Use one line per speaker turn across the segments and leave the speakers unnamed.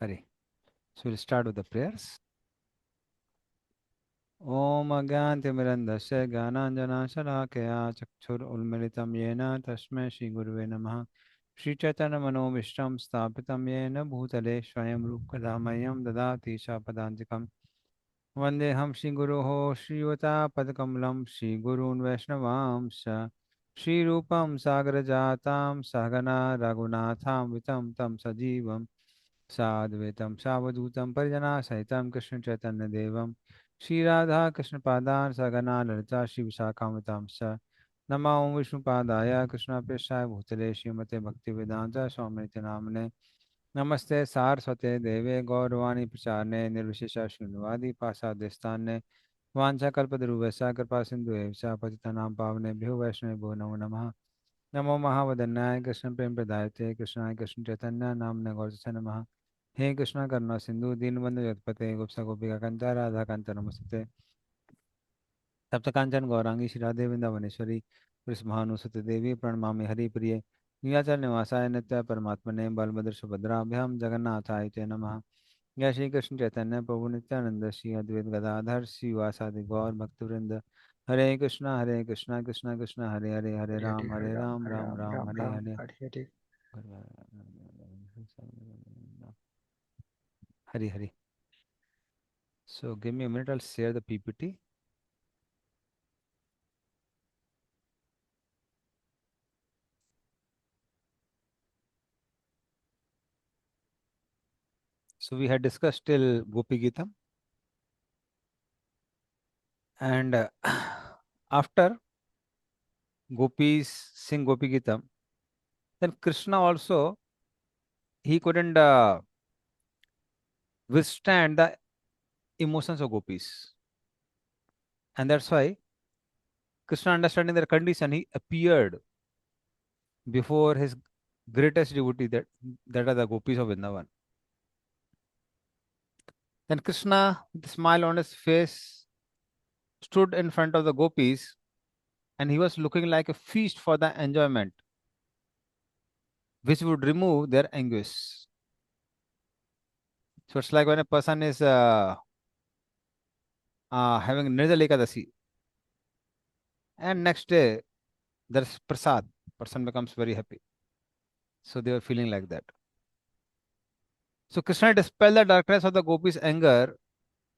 Hari. So we'll start with the prayers. Om Agyantimirandasya Gyananjana Shalakaya Chakshur Ulmilitam Yena Tasmai Shri Guruve Namaha Shri Chaitanya Manovishtam Stapitam Yena Bhutale Swayam Rupkadamayam Dadati Shapadantikam Vandeham Shri Guruho Shri Yuta Padakamalam Shri Gurun Vaishnavamsha Shri Rupam Sagrajatam Sagana Raghunatham Vitam Tam Sajivam साद्वैतं सावधूतं परिजना सहितं कृष्ण चैतन्य देवं श्री राधा कृष्ण पादान सगना ललिता श्री विशाखामतां स नमो विष्णुपादाय कृष्णप्रेष्ठाय भूतले श्रीमते भक्तिवेदांत स्वामिनिति नामने नमस्ते सारस्वते देवे गौरवाणी प्रचारणे निर्विशेष शून्यवादी पासादेस्तान्ने वाञ्छाकल्पतरुभ्यश्च कृपा सिन्धु एव च पतितानां पावनेभ्यो वैष्णवेभ्यो नमो नमः नमो महावदन्याय कृष्ण प्रेम प्रदायते कृष्णाय कृष्ण चैतन्य नामने गौरच नमः हे कृष्ण करुणा सिंधु दीनबंधु जगत्पते गोप्ता गोपिका कांता राधा कांता नमस्ते तप्त कांचन गौरांगी श्री वृंदावनेश्वरी महानुसुत देवी प्रणमामि हरिप्रिय नीलाचल निवासाय नित्य परमात्मने बलभद्र सुभद्राभ्याम जगन्नाथाय च नमः जय श्री कृष्ण चैतन्य प्रभु नित्यानंद श्री अद्वैत गदाधर श्रीवासादि गौर भक्तवृंद हरे Krishna Krishna Krishna Hare Hare
Hare
Hare
Ram,
Ram
Hare
Ram
Ram,
Ram
Ram
Hare
Ram,
Hare
Hare Hare.
Hari Hari. So give me a minute, I'll share the PPT. So we had discussed till Gopi Gita, and after Gopis sing Gopi Gita, then Krishna also he couldn't withstand the emotions of Gopis, and that's why Krishna, understanding their condition, he appeared before his greatest devotee, that are the Gopis of Vrindavan. Then Krishna, with a smile on his face, stood in front of the Gopis, and he was looking like a feast for the enjoyment, which would remove their anguish. So it's like when a person is having Nirdala Ekadasi, and next day there's prasad, person becomes very happy. So they were feeling like that. So Krishna dispelled the darkness of the gopis' anger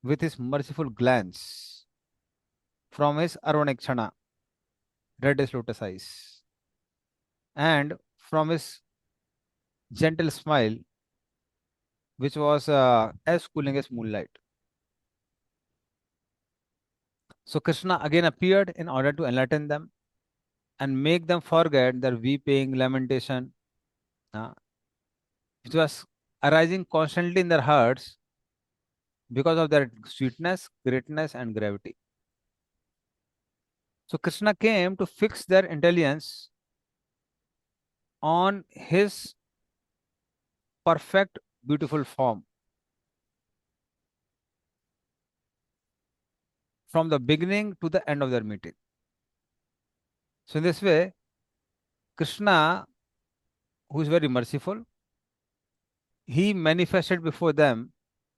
with his merciful glance from his Arvanekshana, reddish lotus eyes, and from his gentle smile, which was as cooling as moonlight. So Krishna again appeared in order to enlighten them and make them forget their weeping, lamentation, uh, which was arising constantly in their hearts because of their sweetness, greatness, and gravity. So Krishna came to fix their intelligence on his perfect, beautiful form from the beginning to the end of their meeting. So in this way, Krishna, who is very merciful, he manifested before them,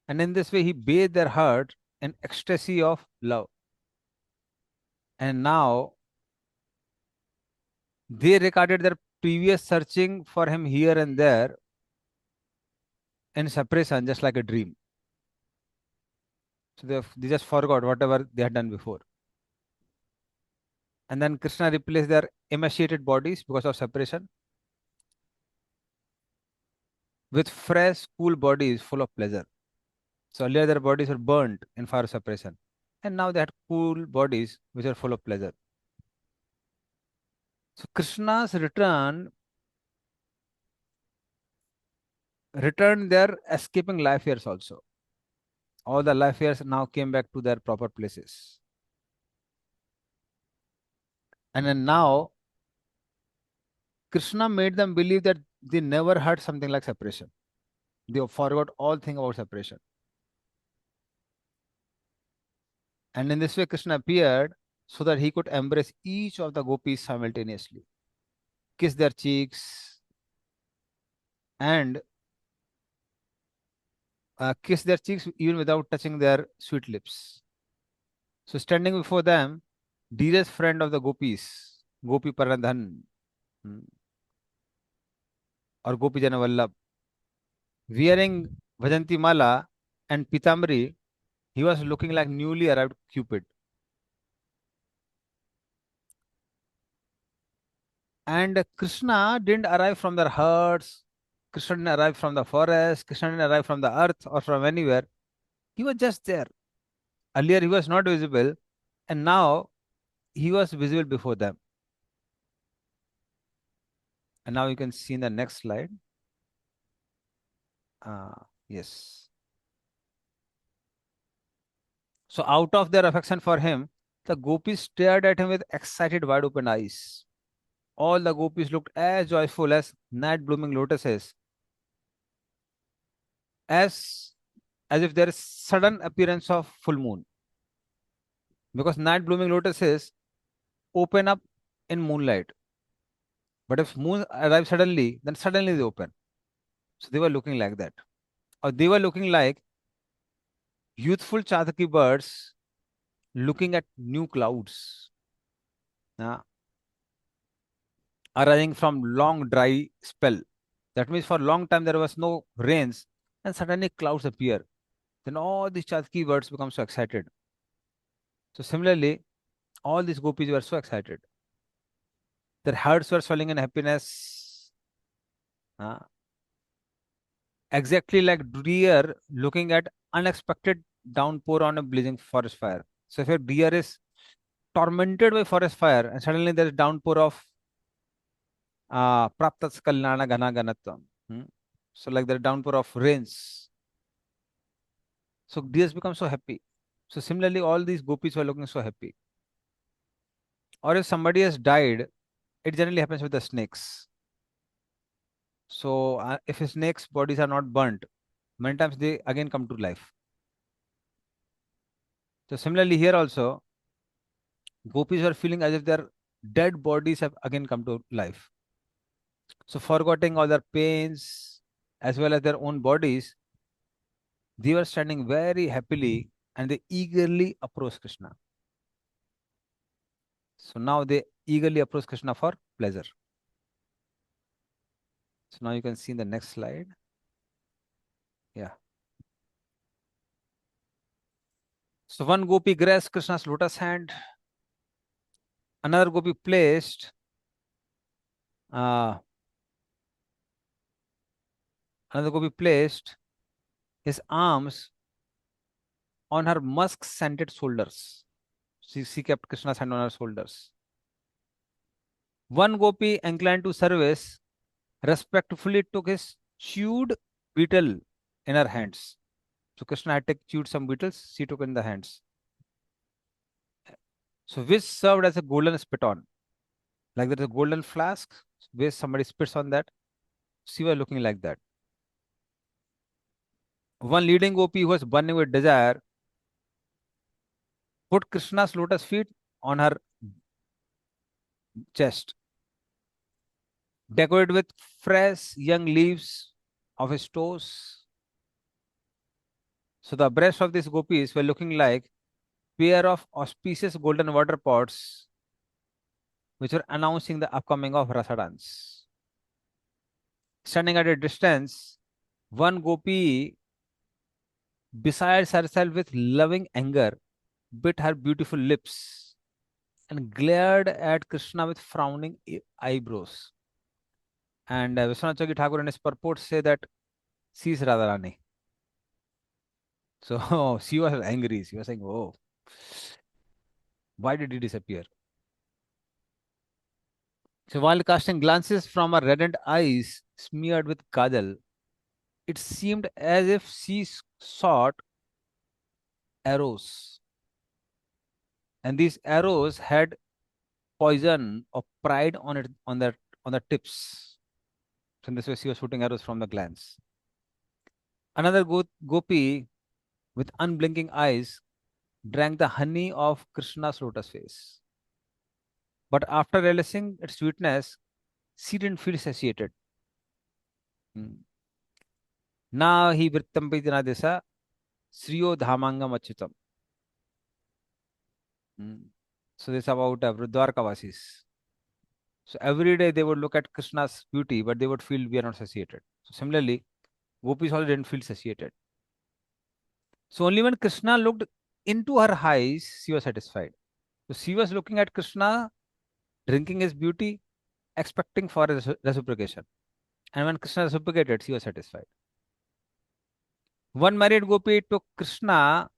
and in this way he bathed their heart in ecstasy of love. And now they regarded their previous searching for him here and there in separation just like a dream. So they just forgot whatever they had done before. And then Krishna replaced their emaciated bodies because of separation with fresh, cool bodies full of pleasure. So earlier their bodies were burnt in fire separation, and now they had cool bodies which are full of pleasure. So Krishna's return returned their escaping life years also. All the life years now came back to their proper places. And then now Krishna made them believe that they never had something like separation. They forgot all thing about separation. And in this way, Krishna appeared so that he could embrace each of the gopis simultaneously, kiss their cheeks, and kiss their cheeks even without touching their sweet lips. So standing before them, dearest friend of the gopis, Gopi Paradhan, hmm, or Gopi Jana Vallabh, wearing Vajanti Mala and Pitamri, he was looking like newly arrived Cupid. And Krishna didn't arrive from their hearts. Krishna didn't arrive from the forest. Krishna didn't arrive from the earth or from anywhere. He was just there. Earlier, he was not visible, and now he was visible before them. And now you can see in the next slide. Yes. So, out of their affection for him, the gopis stared at him with excited, wide open eyes. All the gopis looked as joyful as night blooming lotuses, as as if there is sudden appearance of full moon. Because night blooming lotuses open up in moonlight. But if moon arrives suddenly, then suddenly they open. So they were looking like that. Or they were looking like youthful Chataki birds looking at new clouds, uh, arising from long dry spell. That means for a long time there was no rains, and suddenly clouds appear. Then all these Chataki birds become so excited. So similarly, all these gopis were so excited. Their hearts were swelling in happiness. uh, exactly like deer looking at unexpected downpour on a blazing forest fire. So if a deer is tormented by forest fire and suddenly there is downpour of praptas kalyana gana ganatvam. So like the downpour of rains. So deers become so happy. So similarly, all these gopis were looking so happy. Or if somebody has died, it generally happens with the snakes. So if a snake's bodies are not burnt, many times they again come to life. So similarly here also, gopis are feeling as if their dead bodies have again come to life. So, forgetting all their pains as well as their own bodies, they were standing very happily and they eagerly approached Krishna. So, now they eagerly approach Krishna for pleasure. So, now you can see in the next slide. Yeah. So, one gopi grasped Krishna's lotus hand, another gopi placed uh, another gopi placed his arms on her musk scented shoulders. She kept Krishna's hand on her shoulders. One gopi inclined to service respectfully took his chewed beetle in her hands. So Krishna had chewed some beetles, she took in the hands. So which served as a golden spit-on. Like there is a golden flask, where somebody spits on that. She was looking like that. One leading gopi who was burning with desire put Krishna's lotus feet on her chest, decorated with fresh young leaves of his toes. So the breasts of these gopis were looking like pair of auspicious golden water pots which were announcing the upcoming of Rasa dance. Standing at a distance, one gopi, besides herself with loving anger, bit her beautiful lips and glared at Krishna with frowning eyebrows. And Vishwanath Chaki Thakur in his purport say that she is Radharani. So she was angry. She was saying, "Oh, why did he disappear?" So while casting glances from her reddened eyes smeared with kajal, it seemed as if she sought arrows, and these arrows had poison or pride on it on the tips. So in this way, she was shooting arrows from the glands. Another gopi with unblinking eyes drank the honey of Krishna's lotus face. But after relishing its sweetness, she didn't feel satiated. Hmm. Na hi vrittam pidina desa sriyo dhamangam achyutam. Hmm. So this is about Dwarkavasis. So every day they would look at Krishna's beauty, but they would feel we are not satiated. So similarly, gopis also didn't feel satiated. So only when Krishna looked into her eyes, she was satisfied. So she was looking at Krishna, drinking his beauty, expecting for his reciprocation. And when Krishna reciprocated, she was satisfied. One married gopi took Krishna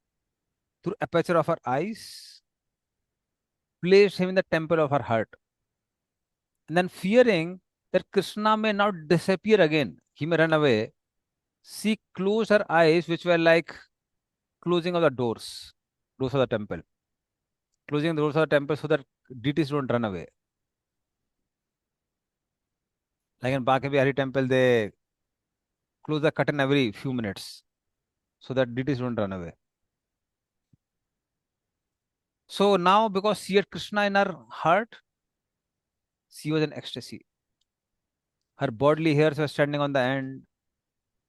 through aperture of her eyes, placed him in the temple of her heart, and then fearing that Krishna may not disappear again, he may run away, she closed her eyes, which were like closing of the doors of the temple, closing the doors of the temple so that deities don't run away. Like in Bake Bihari temple, they close the curtain every few minutes so that deities don't run away. So now, because she had Krishna in her heart, she was in ecstasy. Her bodily hairs were standing on the end,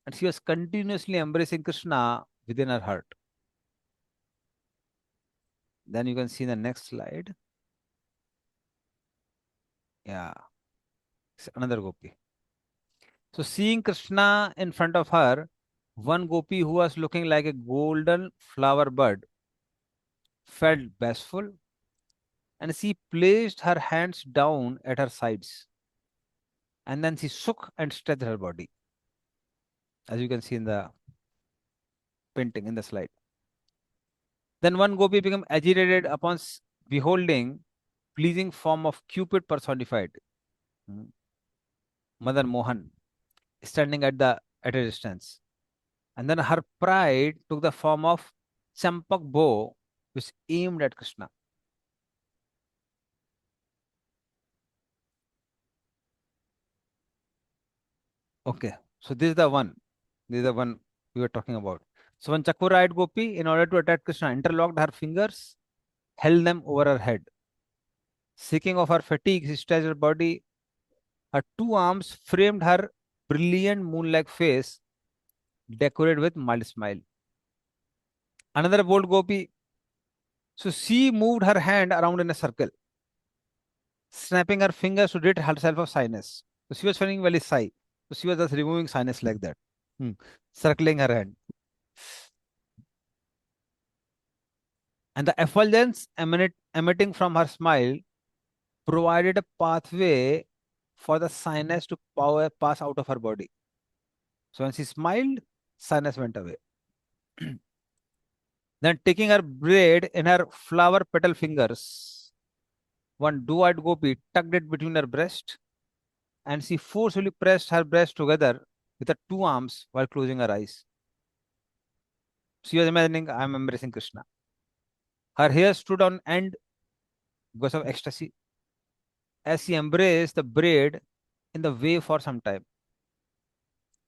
and she was continuously embracing Krishna within her heart. Then you can see the next slide. Yeah, it's another gopi. So, seeing Krishna in front of her, one gopi who was looking like a golden flower bud felt bashful, and she placed her hands down at her sides, and then she shook and stretched her body, as you can see in the painting in the slide. Then one gopi became agitated upon beholding pleasing form of Cupid personified, mm, Mother Mohan, standing at a distance. And then her pride took the form of champak bow, which aimed at Krishna. Okay, so this is the one. This is the one we were talking about. So when Chakur-eyed Gopi, in order to attack Krishna, interlocked her fingers, held them over her head. Seeking of her fatigue, she stretched her body. Her two arms framed her brilliant moon-like face, decorated with mild smile. Another bold Gopi, so she moved her hand around in a circle, snapping her fingers to rid herself of shyness. So she was feeling very shy. So she was just removing shyness like that, hmm, circling her hand. And the effulgence emitting from her smile provided a pathway for the shyness to pass out of her body. So when she smiled, shyness went away. Then taking her braid in her flower petal fingers, one two-eyed gopi tucked it between her breast, and she forcefully pressed her breast together with her two arms while closing her eyes. She was imagining, I am embracing Krishna. Her hair stood on end because of ecstasy as she embraced the braid in the way for some time.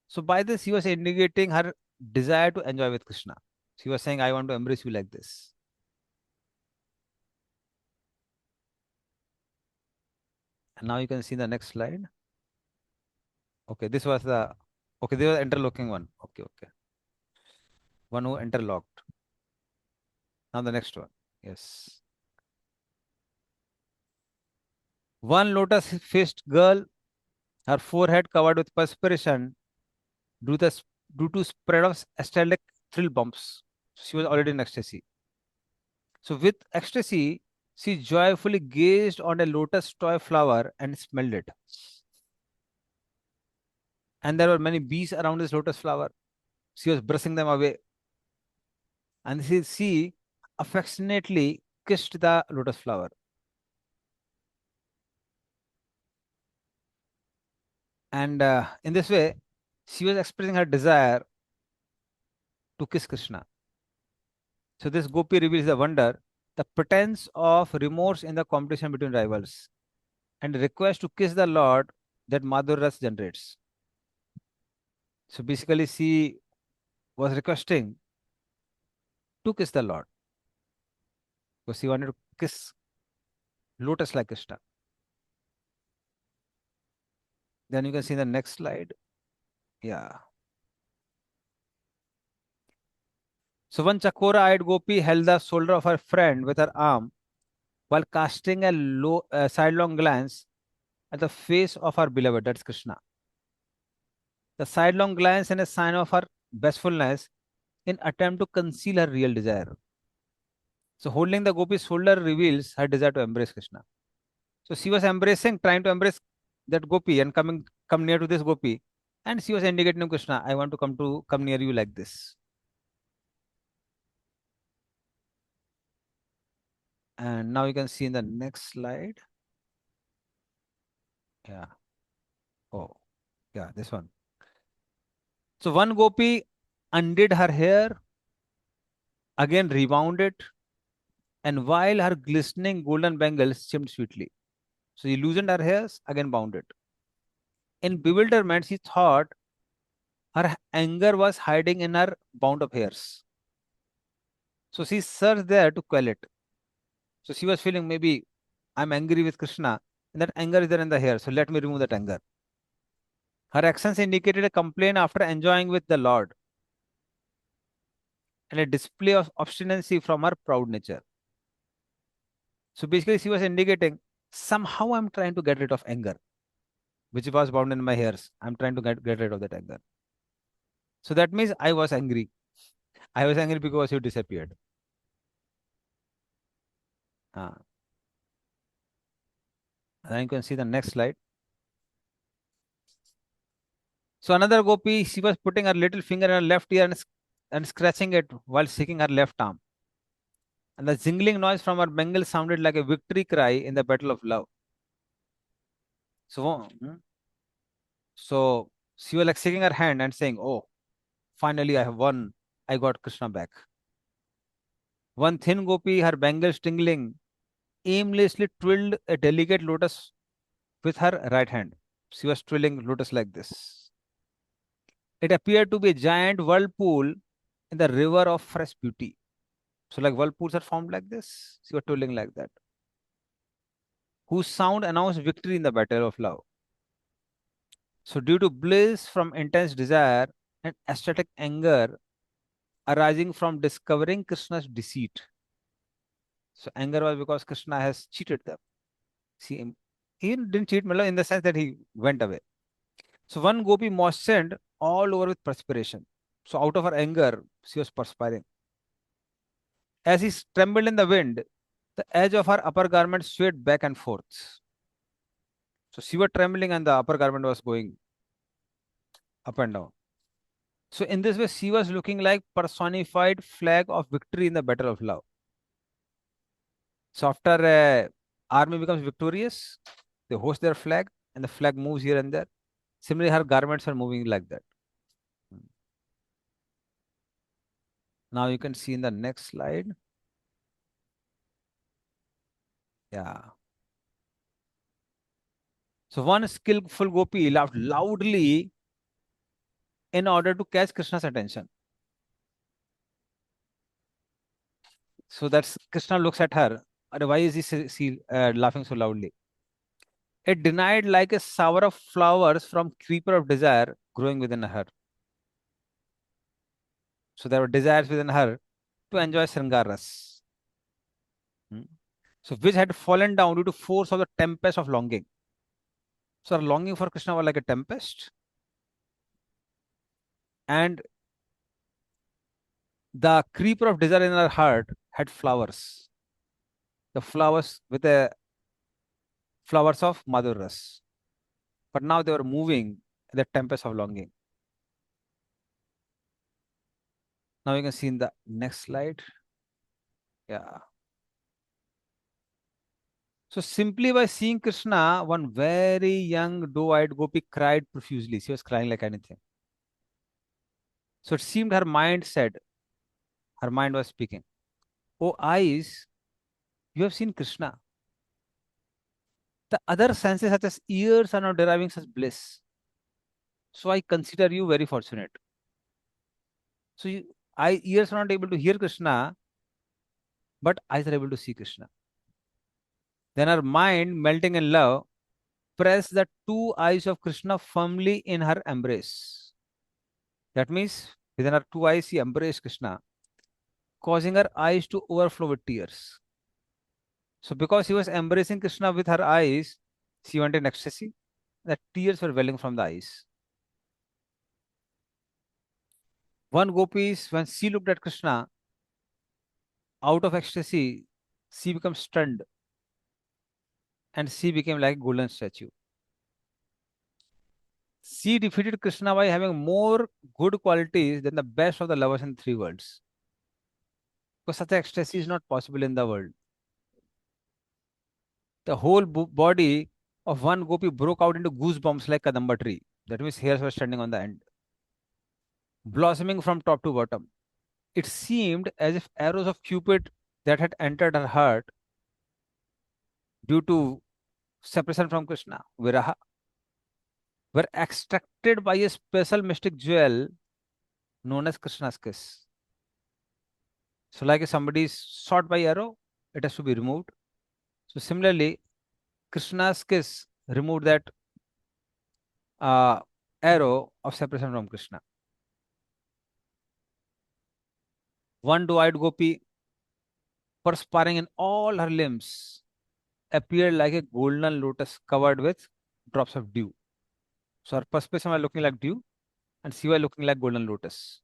So by this, she was indicating her desire to enjoy with Krishna. She was saying, I want to embrace you like this. And now you can see the next slide. Okay, this was the okay, this was the interlocking one. Okay, okay. One who interlocked. Now the next one. Yes. One lotus faced girl, her forehead covered with perspiration due, the, due to spread of ecstatic thrill bumps. She was already in ecstasy. So with ecstasy, she joyfully gazed on a lotus toy flower and smelled it. And there were many bees around this lotus flower. She was brushing them away. And she affectionately kissed the lotus flower. And in this way, she was expressing her desire to kiss Krishna. So this gopi reveals the wonder, the pretense of remorse in the competition between rivals, and the request to kiss the Lord that Madhur Ras generates. So basically, she was requesting to kiss the Lord because she wanted to kiss lotus like Krishna. Then you can see the next slide. Yeah. So one chakora-eyed gopi held the shoulder of her friend with her arm while casting a sidelong glance at the face of her beloved, that's Krishna. The sidelong glance and a sign of her bashfulness in attempt to conceal her real desire. So holding the gopi's shoulder reveals her desire to embrace Krishna. So she was embracing, trying to embrace that gopi and come near to this gopi, and she was indicating to Krishna, I want to come near you like this. And now you can see in the next slide. Yeah. Oh, yeah, this one. So one gopi undid her hair, again rewound it, and while her glistening golden bangles shimmered sweetly. So she loosened her hairs, again bound it. In bewilderment, she thought her anger was hiding in her bound up hairs. So she searched there to quell it. So she was feeling maybe I'm angry with Krishna, and that anger is there in the hair. So let me remove that anger. Her actions indicated a complaint after enjoying with the Lord and a display of obstinacy from her proud nature. So basically, she was indicating somehow I'm trying to get rid of anger, which was bound in my hairs. I'm trying to get rid of that anger. So that means I was angry. I was angry because you disappeared. Uh, then you can see the next slide. So another gopi, she was putting her little finger in her left ear and scratching it while shaking her left arm. And the jingling noise from her bengal sounded like a victory cry in the battle of love. So, so she was like shaking her hand and saying, "Oh, finally I have won. I got Krishna back." One thin gopi, her bangles tingling, aimlessly twirled a delicate lotus with her right hand. She was twirling lotus like this. It appeared to be a giant whirlpool in the river of fresh beauty. So, like whirlpools are formed like this. She was twirling like that. Whose sound announced victory in the battle of love. So, due to bliss from intense desire and ecstatic anger arising from discovering Krishna's deceit. So, anger was because Krishna has cheated them. See, he didn't cheat in the sense that he went away. So, one gopi moistened all over with perspiration. So, out of her anger, she was perspiring. As he trembled in the wind, the edge of her upper garment swayed back and forth. So, she was trembling and the upper garment was going up and down. So in this way, she was looking like personified flag of victory in the battle of love. So after army becomes victorious, they hoist their flag and the flag moves here and there. Similarly, her garments are moving like that. Now you can see in the next slide. Yeah. So one skillful gopi laughed loudly in order to catch Krishna's attention. So that's Krishna looks at her. Why is he laughing so loudly? It denied like a shower of flowers from creeper of desire growing within her. So there were desires within her to enjoy Sringaras. Hmm. So which had fallen down due to force of the tempest of longing. So her longing for Krishna was like a tempest. And the creeper of desire in her heart had flowers. The flowers with the flowers of Madhuras. But now they were moving in the tempest of longing. Now you can see in the next slide. Yeah. So simply by seeing Krishna, one very young doe-eyed gopi cried profusely. She was crying like anything. So it seemed her mind was speaking. Oh eyes, you have seen Krishna. The other senses such as ears are not deriving such bliss. So I consider you very fortunate. So ears are not able to hear Krishna, but eyes are able to see Krishna. Then her mind, melting in love, pressed the two eyes of Krishna firmly in her embrace. That means within her two eyes, she embraced Krishna. causing her eyes to overflow with tears. So, because she was embracing Krishna with her eyes, she went in ecstasy. The tears were welling from the eyes. One gopi, when she looked at Krishna out of ecstasy, she became stunned and she became like a golden statue. She defeated Krishna by having more good qualities than the best of the lovers in three worlds. Because such ecstasy is not possible in the world. The whole body of one gopi broke out into goosebumps like Kadamba tree. That means hairs were standing on the end, blossoming from top to bottom. It seemed as if arrows of Cupid that had entered her heart due to separation from Krishna, Viraha, were extracted by a special mystic jewel known as Krishna's kiss. So, like if somebody is shot by arrow, it has to be removed. So, similarly, Krishna's kiss removed that uh, arrow of separation from Krishna. One two-eyed gopi, perspiring in all her limbs, appeared like a golden lotus covered with drops of dew. So her perspiration was looking like dew, and she was looking like golden lotus.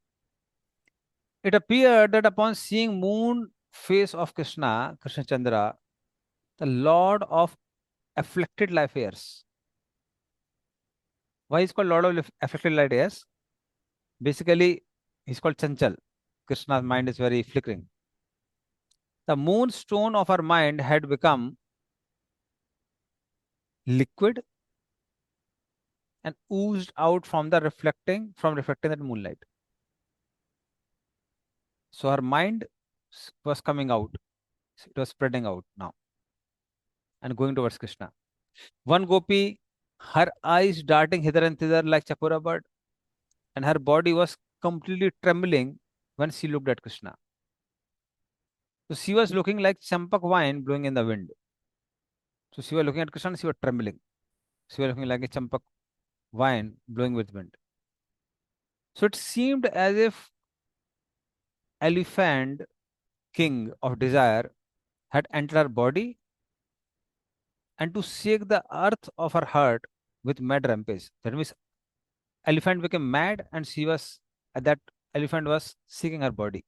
It appeared that upon seeing moon face of Krishna, Krishna Chandra, the Lord of afflicted life airs. Why is called Lord of afflicted light airs? Basically, he's called Chanchal. Krishna's mind is very flickering. The moonstone of her mind had become liquid and oozed out from the reflecting that moonlight. So her mind was coming out. It was spreading out now and going towards Krishna. One gopi, her eyes darting hither and thither like Chakora bird, and her body was completely trembling when she looked at Krishna. So she was looking like champak wine blowing in the wind. So she was looking at Krishna and she was trembling. She was looking like a champak wine blowing with wind. So it seemed as if elephant king of desire had entered her body and to shake the earth of her heart with mad rampage. That means elephant became mad and she was that elephant was seeking her body.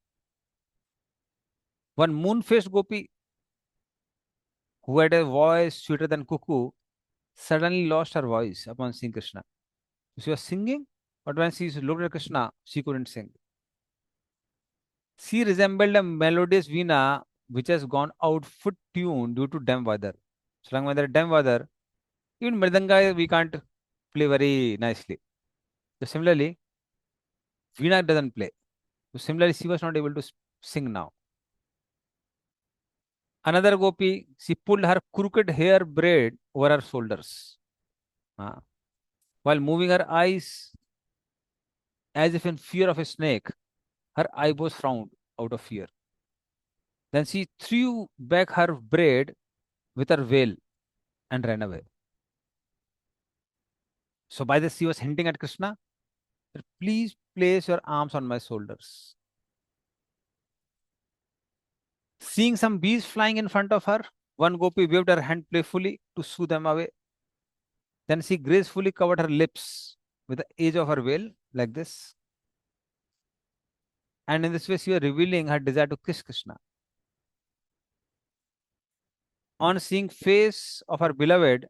One moon-faced gopi who had a voice sweeter than cuckoo suddenly lost her voice upon seeing Krishna. She was singing, but when she looked at Krishna, she couldn't sing. She resembled a melodious veena which has gone out foot tune due to damp weather. So long when there is damp weather, even mridanga we can't play very nicely. So similarly, veena doesn't play. So similarly, she was not able to sing now. Another gopi, she pulled her crooked hair braid over her shoulders. Ah. While moving her eyes as if in fear of a snake, her eyebrows frowned out of fear. Then she threw back her braid with her veil and ran away. So by this, she was hinting at Krishna that please place your arms on my shoulders. Seeing some bees flying in front of her, one gopi waved her hand playfully to shoo them away. Then she gracefully covered her lips with the edge of her veil, like this. And in this way, she was revealing her desire to kiss Krishna. On seeing face of her beloved,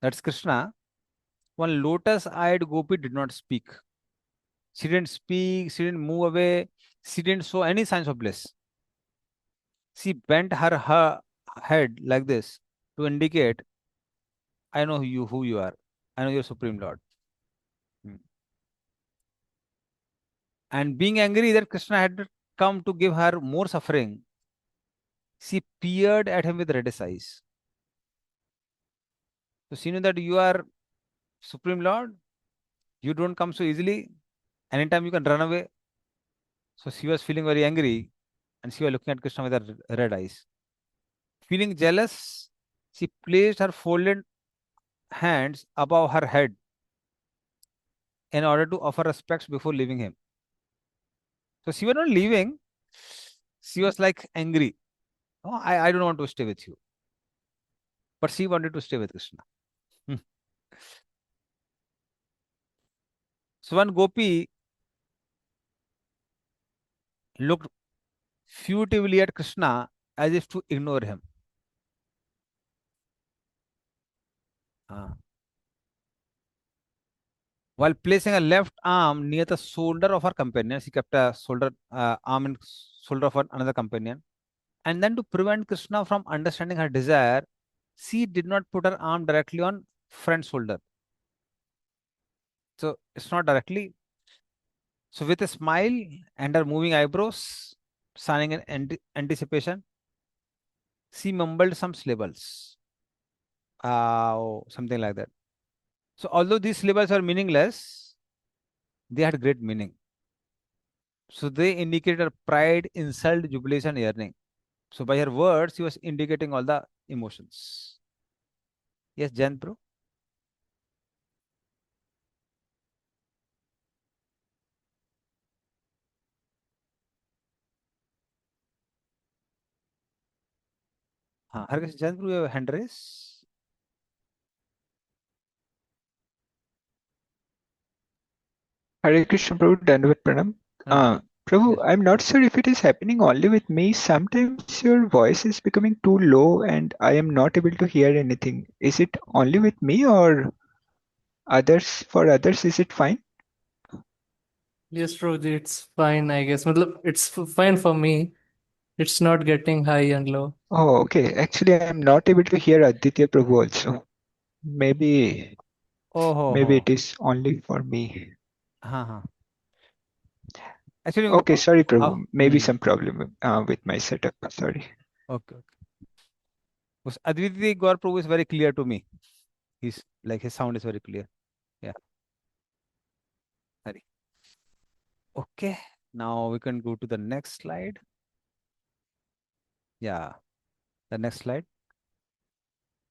that's Krishna, one lotus-eyed gopi did not speak. She didn't speak, she didn't move away, she didn't show any signs of bliss. She bent her head like this to indicate, I know who you are. I know you're Supreme Lord. Hmm. And being angry that Krishna had come to give her more suffering, she peered at him with reddish eyes. So she knew that you are Supreme Lord, you don't come so easily. Anytime you can run away. So she was feeling very angry and she was looking at Krishna with her red eyes. Feeling jealous, she placed her folded hands above her head in order to offer respects before leaving him. So she was not leaving, She was like angry. Oh, I don't want to stay with you. But she wanted to stay with Krishna. Hmm. So one gopi looked furtively at Krishna as if to ignore him. Ah. While placing a left arm near the shoulder of her companion, she kept a arm and shoulder of another companion. And then to prevent Krishna from understanding her desire, she did not put her arm directly on friend's shoulder. So it's not directly. So with a smile and her moving eyebrows, signing in anticipation, she mumbled some syllables. Something like that. So although these syllables are meaningless, they had great meaning. So they indicated pride, insult, jubilation, yearning. So by her words, she was indicating all the emotions. Yes, Jan bro. हाँ, हर किसी Jan bro, you have hand raise.
Hare Krishna Prabhu, Dandavat Pranam.
Ram.
Prabhu,
Yes.
I'm not sure if it is happening only with me. Sometimes your voice is becoming too low and I am not able to hear anything. Is it only with me or others? For others, is it fine?
Yes, Roji, it's fine, I guess. Matlab, it's fine for me. It's not getting high and low.
Oh, okay. Actually, I am not able to hear Aditya Prabhu also. Maybe,
Oh, ho,
maybe it
ho.
is only for me.
हाँ, हाँ. Actually,
Okay, sorry,
how?
Prabhu. Maybe some problem with my setup. Sorry.
Okay. Okay. Because Adviti Gaur Prabhu is very clear to me. He's like his sound is very clear. Yeah. Sorry. Okay. Now we can go to the next slide. Yeah. The next slide.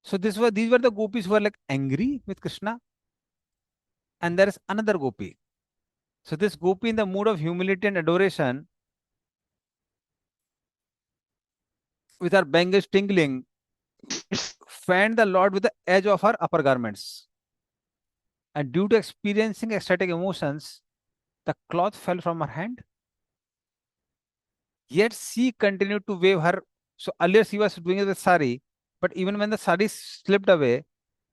So these were the gopis who were like angry with Krishna, and there is another gopi. So this gopi in the mood of humility and adoration, with her bangles tingling, fanned the Lord with the edge of her upper garments. And due to experiencing ecstatic emotions, the cloth fell from her hand. Yet she continued to wave her. So earlier she was doing it with sari, but even when the sari slipped away,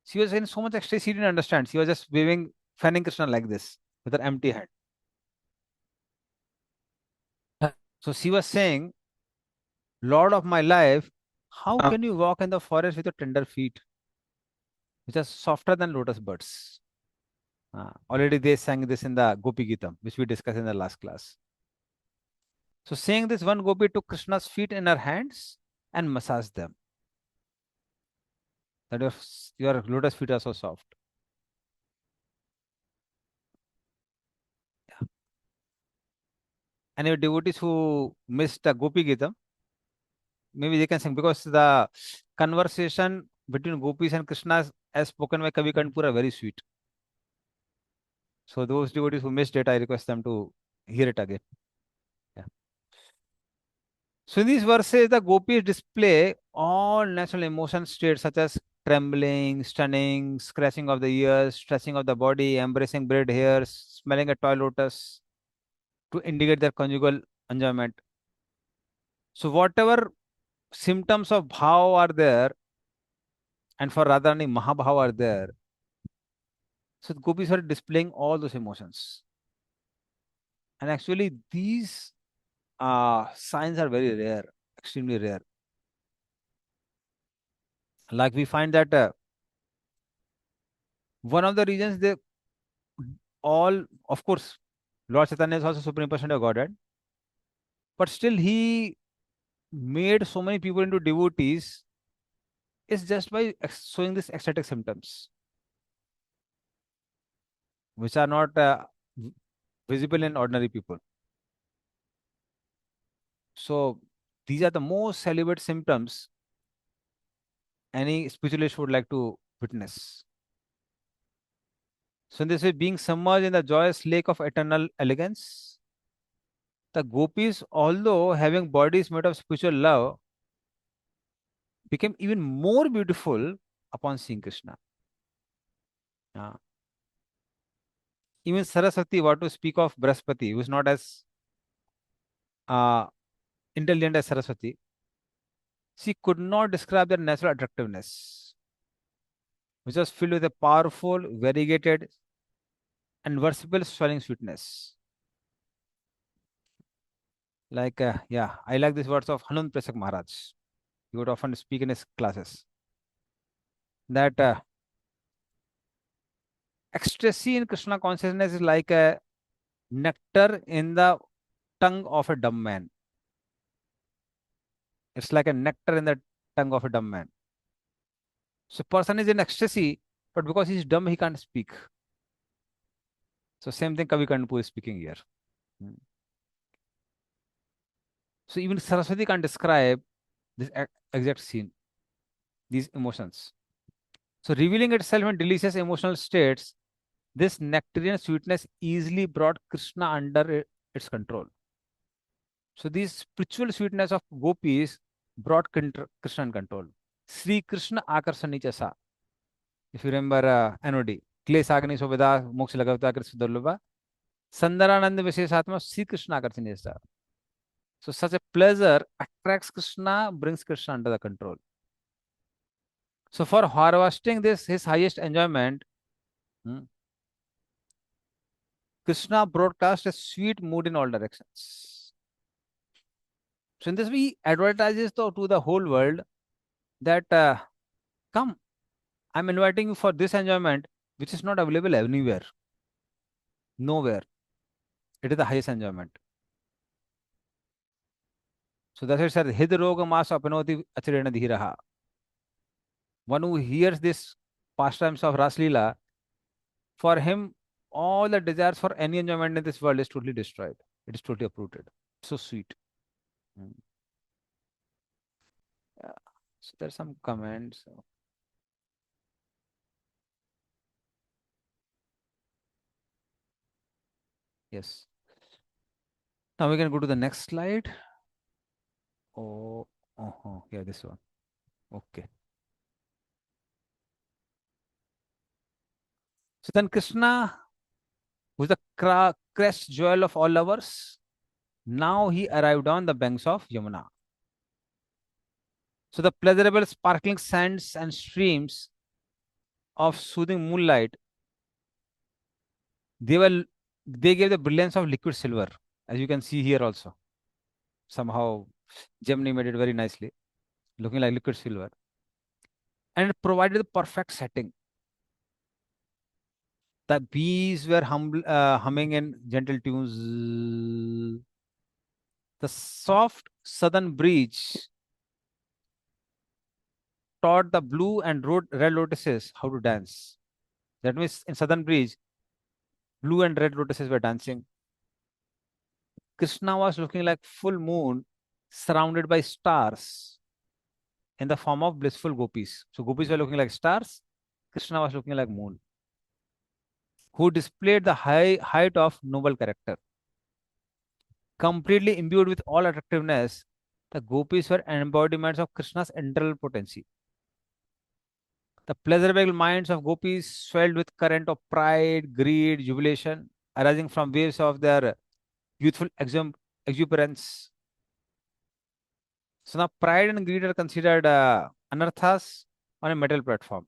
she was in so much ecstasy she didn't understand. She was just waving, fanning Krishna like this with her empty hand. So she was saying, Lord of my life, how
Uh,
can you walk in the forest with your tender feet, which are softer than lotus buds? Already they sang this in the Gopi Gitam, which we discussed in the last class. So saying this, one gopi took Krishna's feet in her hands and massaged them. That your lotus feet are so soft. Yeah. And your devotees who missed the Gopi Gitam, maybe they can sing because the conversation between gopis and Krishna as spoken by Kavi Kanpur are very sweet. So those devotees who missed it, I request them to hear it again. Yeah. So in these verses, the gopis display all natural emotion states such as trembling, stunning, scratching of the ears, stretching of the body, embracing braid hairs, smelling a toy lotus to indicate their conjugal enjoyment. So whatever symptoms of bhav are there, and for Radharani Mahabhav are there, so the gopis are displaying all those emotions. And actually, these signs are very rare, extremely rare. Like we find that one of the reasons they all, of course, Lord Chaitanya is also Supreme Person of Godhead, but still he made so many people into devotees is just by showing these ecstatic symptoms, which are not visible in ordinary people. So these are the most celibate symptoms any spiritualist would like to witness. So in this way, being submerged in the joyous lake of eternal elegance, the gopis, although having bodies made of spiritual love, became even more beautiful upon seeing Krishna. Uh, Even Saraswati, what to speak of Brahaspati, who is not as uh, intelligent as Saraswati, she could not describe their natural attractiveness, which was filled with a powerful, variegated, and versatile swelling sweetness. Like, yeah, I like these words of Hanund Presak Maharaj. He would often speak in his classes that ecstasy in Krishna consciousness is like a nectar in the tongue of a dumb man. It's like a nectar in the tongue of a dumb man. So, person is in ecstasy, but because he's dumb, he can't speak. So, same thing Kavi Kanpu is speaking here. Hmm. So, even Saraswati can't describe this exact scene, these emotions. So, revealing itself in delicious emotional states, this nectarian sweetness easily brought Krishna under its control. So, these spiritual sweetness of gopis brought Krishna in control. Sri Krishna Akarsani Chasa. If you remember NOD, Klesagani Sobeda, Moksha Lagavata Krishna Durlubha, Sandarananda Visheshatma, Sri Krishna Akarsani Chasa. So, such a pleasure attracts Krishna, brings Krishna under the control. So, for harvesting this, his highest enjoyment, Krishna broadcast a sweet mood in all directions. So in this way, he advertises to the whole world that come, I'm inviting you for this enjoyment, which is not available anywhere, nowhere. It is the highest enjoyment. So that's why it said, Hid roga mas apanoti acharena dhiraha. One who hears this pastimes of Raslila, for him, all the desires for any enjoyment in this world is totally destroyed. It is totally uprooted. So sweet. Mm. Yeah. So there's some comments. Yes. Now we can go to the next slide. Oh, yeah, this one. Okay. So then Krishna, who's the crest jewel of all lovers, now he arrived on the banks of Yamuna. So the pleasurable sparkling sands and streams of soothing moonlight, they were they gave the brilliance of liquid silver, as you can see here also. Somehow Gemini made it very nicely, looking like liquid silver. And it provided the perfect setting. The bees were humming in gentle tunes. The soft southern breeze taught the blue and red lotuses how to dance. That means in southern breeze, blue and red lotuses were dancing. Krishna was looking like full moon surrounded by stars in the form of blissful gopis. So gopis were looking like stars. Krishna was looking like moon, who displayed the height of noble character. Completely imbued with all attractiveness, the gopis were embodiments of Krishna's internal potency. The pleasurable minds of gopis swelled with current of pride, greed, jubilation, arising from waves of their youthful exuberance. So now pride and greed are considered anarthas on a metal platform.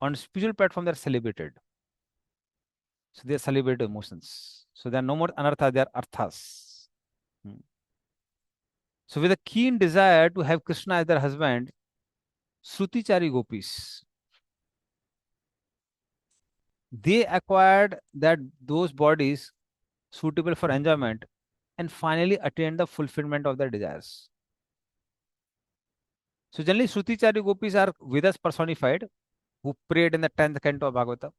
On a spiritual platform, they're celebrated. So they celebrate emotions. So they are no more anarthas, they are arthas. Hmm. So with a keen desire to have Krishna as their husband, Srutichari gopis, they acquired those bodies suitable for enjoyment and finally attained the fulfillment of their desires. So generally, Srutichari gopis are Vedas personified, who prayed in the 10th canto of Bhagavatam.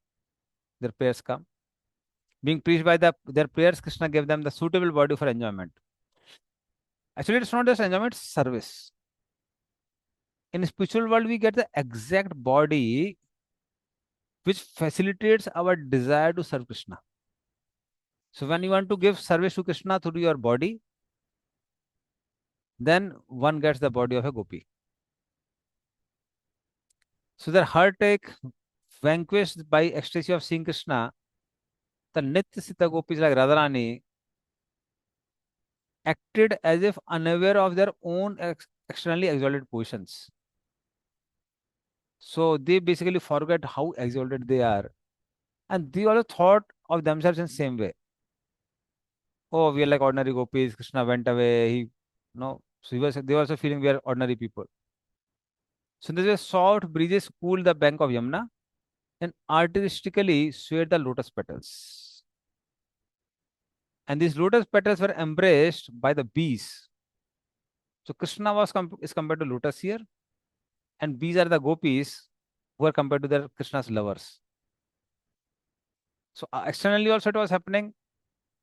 Their prayers come. Being preached by their prayers, Krishna gave them the suitable body for enjoyment. Actually, it's not just enjoyment, it's service. In spiritual world, we get the exact body which facilitates our desire to serve Krishna. So when you want to give service to Krishna through your body, then one gets the body of a gopi. So their heartache vanquished by ecstasy of seeing Krishna, the Nitya Sita gopis like Radharani acted as if unaware of their own externally exalted positions. So they basically forget how exalted they are. And they also thought of themselves in the same way. Oh, we are like ordinary gopis. Krishna went away. So they were also feeling we are ordinary people. So this way, soft breezes cooled the bank of Yamuna and artistically swayed the lotus petals. And these lotus petals were embraced by the bees. So Krishna is compared to lotus here, and bees are the gopis who are compared to their Krishna's lovers. So externally also it was happening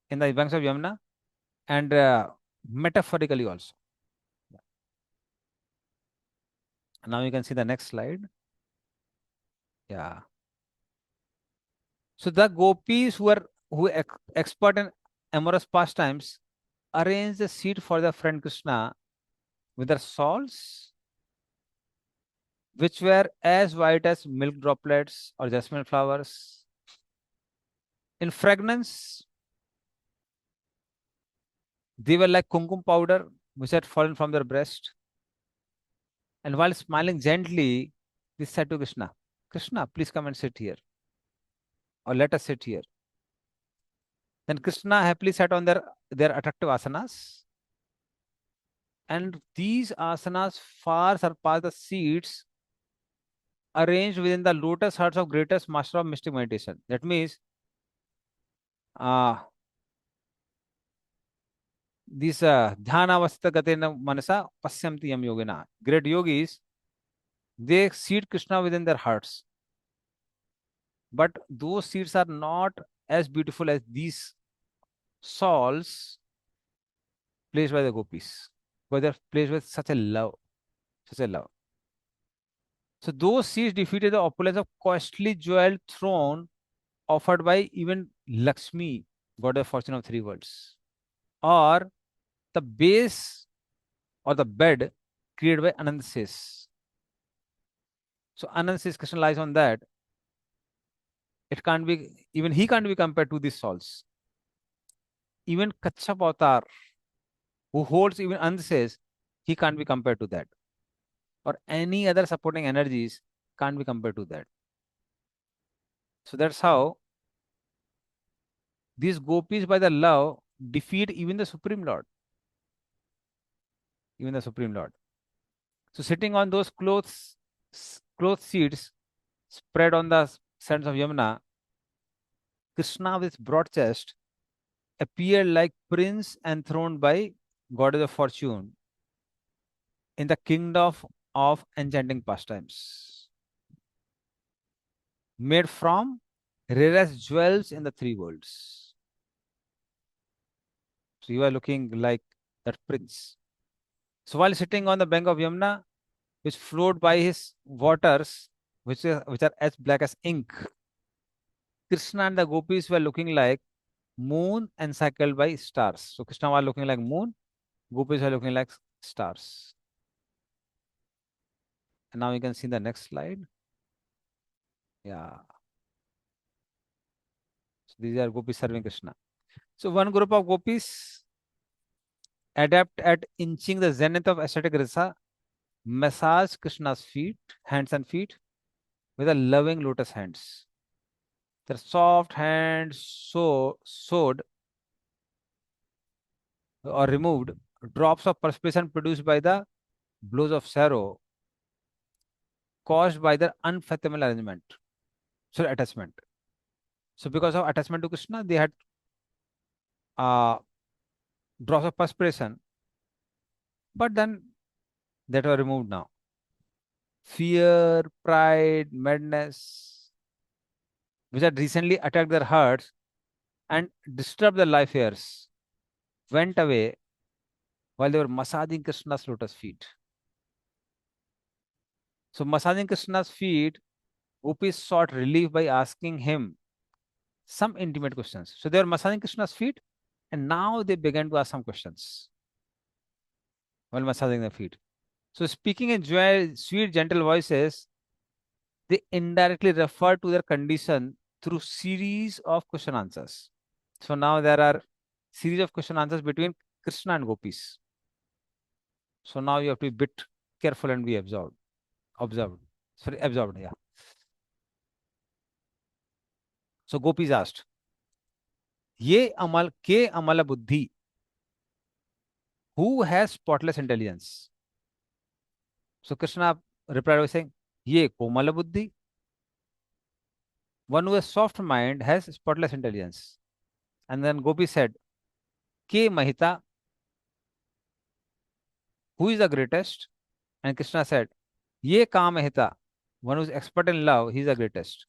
in the banks of Yamuna, and metaphorically also. Now you can see the next slide. Yeah. So the gopis who expert in amorous pastimes arrange the seat for their friend Krishna with their salts, which were as white as milk droplets or jasmine flowers. In fragrance, they were like kumkum powder, which had fallen from their breast. And while smiling gently, they said to Krishna, Krishna, please come and sit here, or let us sit here. Then Krishna happily sat on their attractive asanas. And these asanas far surpass the seats arranged within the lotus hearts of greatest master of mystic meditation. That means uh, these dhyana gatena manasa pasyamti yam yogina. Great yogis, they seat Krishna within their hearts. But those seats are not as beautiful as these souls placed by the gopis. But they're placed with such a love, such a love. So those seats defeated the opulence of costly jeweled throne offered by even Lakshmi, goddess of fortune of three worlds, or the base or the bed created by Anand says. So Anand says Krishna lies on that. It can't be, even he can't be compared to these souls. Even Kachap Avatar, who holds even Anand says, he can't be compared to that. Or any other supporting energies can't be compared to that. So that's how these gopis by the love defeat even the Supreme Lord. Even the Supreme Lord. So sitting on those cloth seats spread on the sands of Yamuna, Krishna with broad chest appeared like prince enthroned by goddess of fortune in the kingdom of enchanting pastimes, made from rarest jewels in the three worlds. So you are looking like that prince. So while sitting on the bank of Yamuna, which flowed by his waters, which are as black as ink, Krishna and the gopis were looking like moon encircled by stars. So Krishna was looking like moon, gopis were looking like stars. And now you can see the next slide. Yeah. So these are gopis serving Krishna. So one group of gopis adept at inching the zenith of aesthetic rasa massage Krishna's feet, hands and feet with a loving lotus hands. Their soft hands sewed or removed drops of perspiration produced by the blows of sorrow caused by their unfathomable arrangement. So attachment. So because of attachment to Krishna, they had uh, drops of perspiration, but then that were removed now. Fear, pride, madness, which had recently attacked their hearts and disturbed their life airs, went away while they were massaging Krishna's lotus feet. So massaging Krishna's feet, gopis sought relief by asking him some intimate questions. So they were massaging Krishna's feet, and now they began to ask some questions. while massaging the feet. So speaking in sweet, gentle voices, they indirectly refer to their condition through series of question answers. So now there are series of question answers between Krishna and gopis. So now you have to be bit careful and be absorbed. Observed. Sorry, absorbed. Yeah. So gopis asked, "Ye amal ke amala buddhi, who has spotless intelligence?" So Krishna replied by saying, "Ye komala buddhi, one who has soft mind has spotless intelligence." And then Gopi said, "Ke mahita, who is the greatest?" And Krishna said, "Ye ka mahita, one who is expert in love, he is the greatest."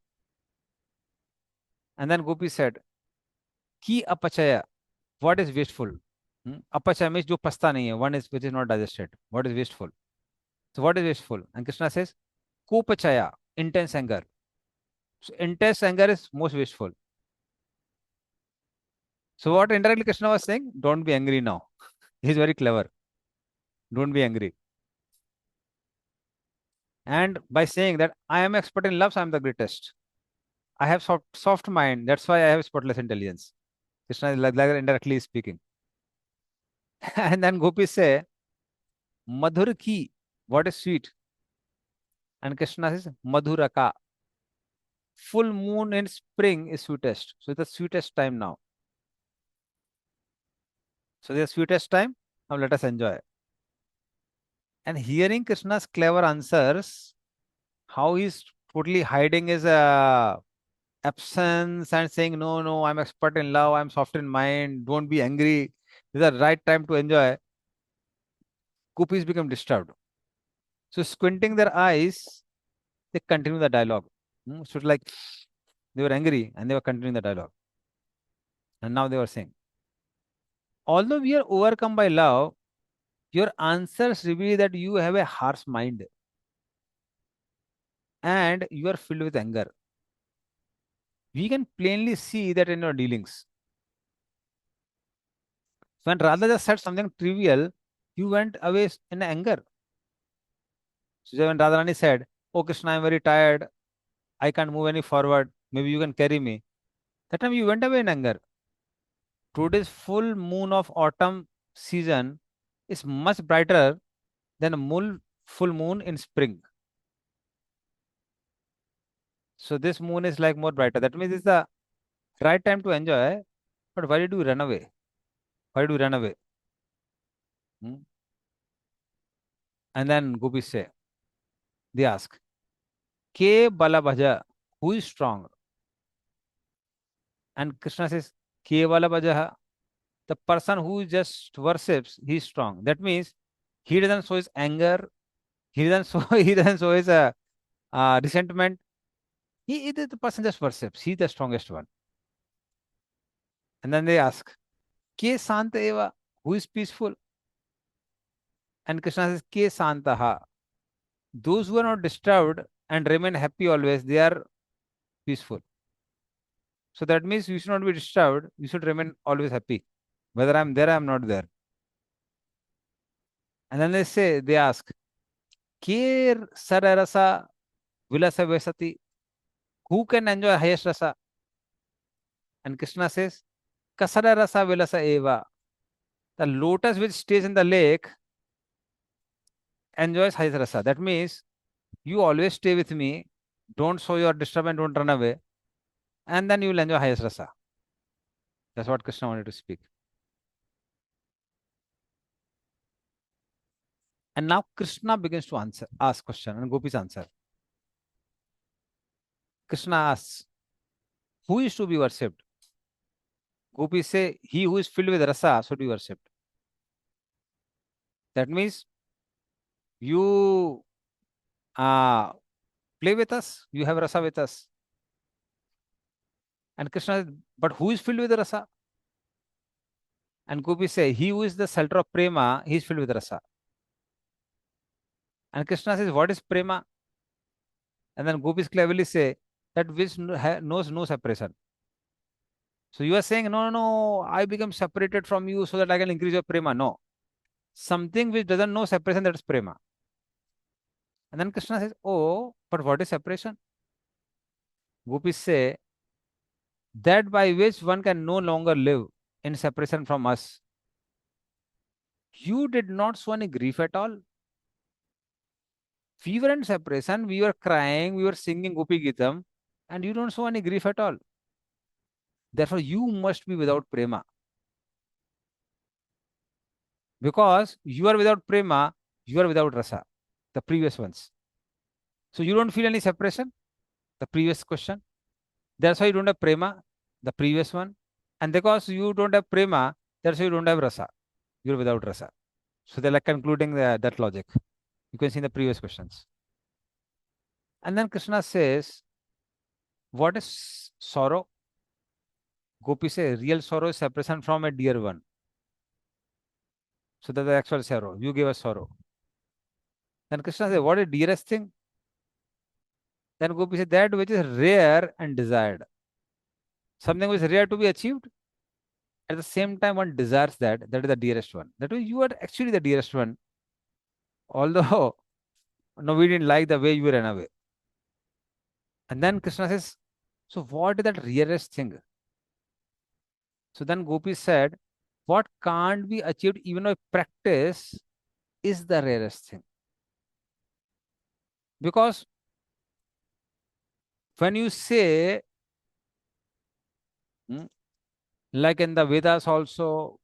And then Gopi said, "Ki apachaya, what is wasteful?" Apachaya means जो पछता नहीं है, one is which is not digested. What is wasteful? So what is wasteful? And Krishna says, Kopachaya, intense anger. So intense anger is most wasteful. So what indirectly Krishna was saying? Don't be angry now. He's very clever. Don't be angry. And by saying that I am expert in love, so I am the greatest. I have soft mind. That's why I have spotless intelligence. Krishna is like indirectly speaking. And then gopis say, Madhur ki, what is sweet? And Krishna says, Madhuraka. Full moon in spring is sweetest. So it's the sweetest time now. So the sweetest time. Now let us enjoy. And hearing Krishna's clever answers, how he's totally hiding his absence and saying, no, no, I'm expert in love, I'm soft in mind, don't be angry. This is the right time to enjoy. Gopis become disturbed. So squinting their eyes, they continue the dialogue. So it's like they were angry and they were continuing the dialogue. And now they were saying, although we are overcome by love, your answers reveal that you have a harsh mind and you are filled with anger. We can plainly see that in your dealings. When Radha just said something trivial, you went away in anger. So when Radharani said, "Oh Krishna, I'm very tired. I can't move any forward. Maybe you can carry me." That time you went away in anger. Today's full moon of autumn season is much brighter than a full moon in spring. So this moon is like more brighter. That means it's the right time to enjoy. But why did you run away? Why did you run away? Hmm? And then Gopis say, they ask, Ke Balabhaja, who is strong? And Krishna says, Ke Balabhaja, the person who just worships, he is strong. That means he doesn't show his anger, he doesn't show he doesn't show his resentment. The person just worships. He's the strongest one. And then they ask, Ke Santa Eva, who is peaceful? And Krishna says, Ke Santaha. Those who are not disturbed and remain happy always, they are peaceful. So that means you should not be disturbed. You should remain always happy. Whether I'm there, I'm not there. And then they ask, Kir Sararasa Vilasa Vesati. Who can enjoy highest rasa? And Krishna says, Kasara Rasa Vilasa Eva. The lotus which stays in the lake enjoys highest rasa. That means you always stay with me. Don't show your disturbance, don't run away. And then you will enjoy highest rasa. That's what Krishna wanted to speak. And now Krishna begins to ask question, and Gopis answer. Krishna asks, who is to be worshipped? Gopis say, he who is filled with rasa should be worshipped. That means you play with us, you have rasa with us. And Krishna says, but who is filled with rasa? And Gopis say, he who is the shelter of prema, he is filled with rasa. And Krishna says, what is prema? And then Gopis cleverly say, that which knows no separation. So you are saying, no, no, no, I become separated from you so that I can increase your prema. No. something which doesn't know separation, that is prema. And then Krishna says, oh, but what is separation? Gopis say, that by which one can no longer live in separation from us. You did not show any grief at all. We were in separation, we were crying, we were singing Gopi Gitam, and you don't show any grief at all. Therefore, you must be without prema. Because you are without prema, you are without rasa, the previous ones. So you don't feel any separation, the previous question. That's why you don't have prema, the previous one. And because you don't have prema, that's why you don't have rasa. You're without rasa. So they're like concluding that logic. You can see in the previous questions. And then Krishna says, what is sorrow? Gopi says, real sorrow is separation from a dear one. So that's the actual sorrow. You gave us sorrow. Then Krishna says, what is dearest thing? Then Gopi says, that which is rare and desired. Something which is rare to be achieved. At the same time, one desires that. That is the dearest one. That means you are actually the dearest one. Although, no, we didn't like the way you ran away. And then Krishna says, so what is that rarest thing? So then Gopi said, what can't be achieved even by practice is the rarest thing. Because when you say, like in the Vedas also,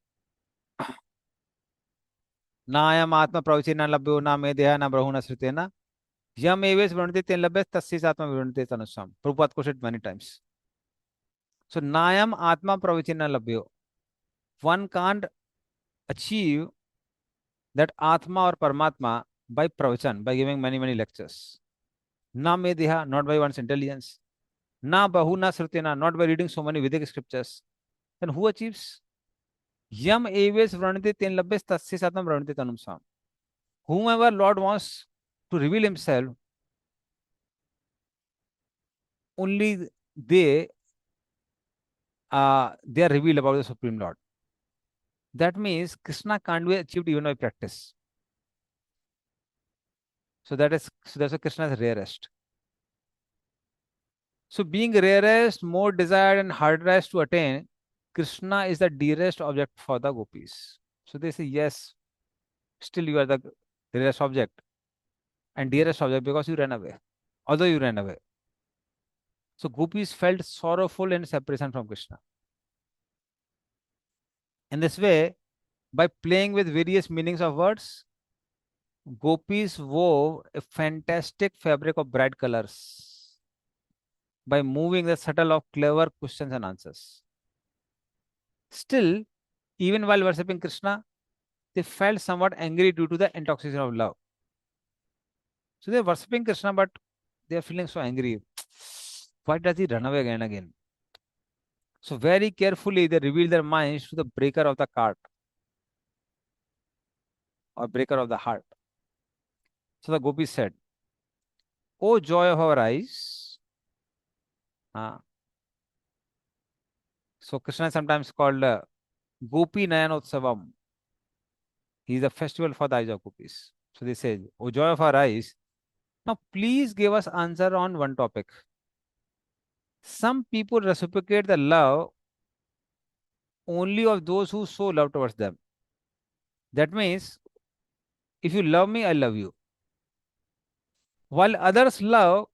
नायम आत्मा प्रवचि न लभ्यो न मे देह न ब्रह्म न श्रुतेन यम एवेश वृणते तेन लभ्य तस्यैष आत्मा विवृणते तनुष्वाम. Prabhupada quoted many times. So nayam atma pravachin na labhyo. One can't achieve that atma or paramatma by pravachan, by giving many many lectures. Na me deha, not by one's intelligence. Na bahu na srutena, not by reading so many Vedic scriptures. Then who achieves? Yam eves vranite ten labbes tasya satam vranite tanum sam. Whomever Lord wants to reveal himself, only they are revealed about the Supreme Lord. That means Krishna can't be achieved even by practice. So that's why Krishna is rarest. So being rarest, more desired and hardest to attain, Krishna is the dearest object for the gopis. So they say, yes, still you are the dearest object. And dearest object because you ran away. Although you ran away. So gopis felt sorrowful in separation from Krishna. In this way, by playing with various meanings of words, gopis wove a fantastic fabric of bright colors by moving the shuttle of clever questions and answers. Still, even while worshipping Krishna, they felt somewhat angry due to the intoxication of love. So they're worshipping Krishna, but they are feeling so angry. Why does he run away again and again? So very carefully they reveal their minds to the breaker of the cart or breaker of the heart. So the gopis said, "O joy of our eyes." So Krishna is sometimes called Gopi Nayanotsavam. He is a festival for the eyes of gopis. So they say, "O joy of our eyes, now please give us answer on one topic. Some people reciprocate the love only of those who show love towards them. That means, if you love me, I love you. While others love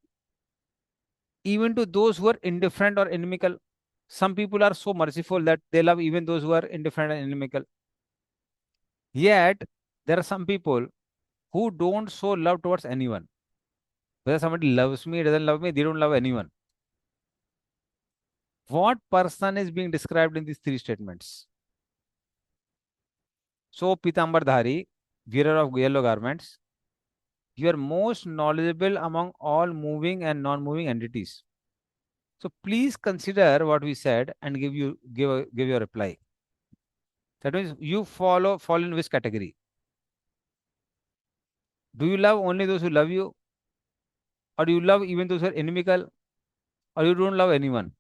even to those who are indifferent or inimical. Some people are so merciful that they love even those who are indifferent and inimical. Yet, there are some people who don't show love towards anyone. Whether somebody loves me, doesn't love me, they don't love anyone. What person is being described in these three statements? So, Pitambardhari, wearer of yellow garments, you are most knowledgeable among all moving and non-moving entities. So please consider what we said and give your reply. That means you fall in which category? Do you love only those who love you? Or do you love even those who are inimical? Or you don't love anyone?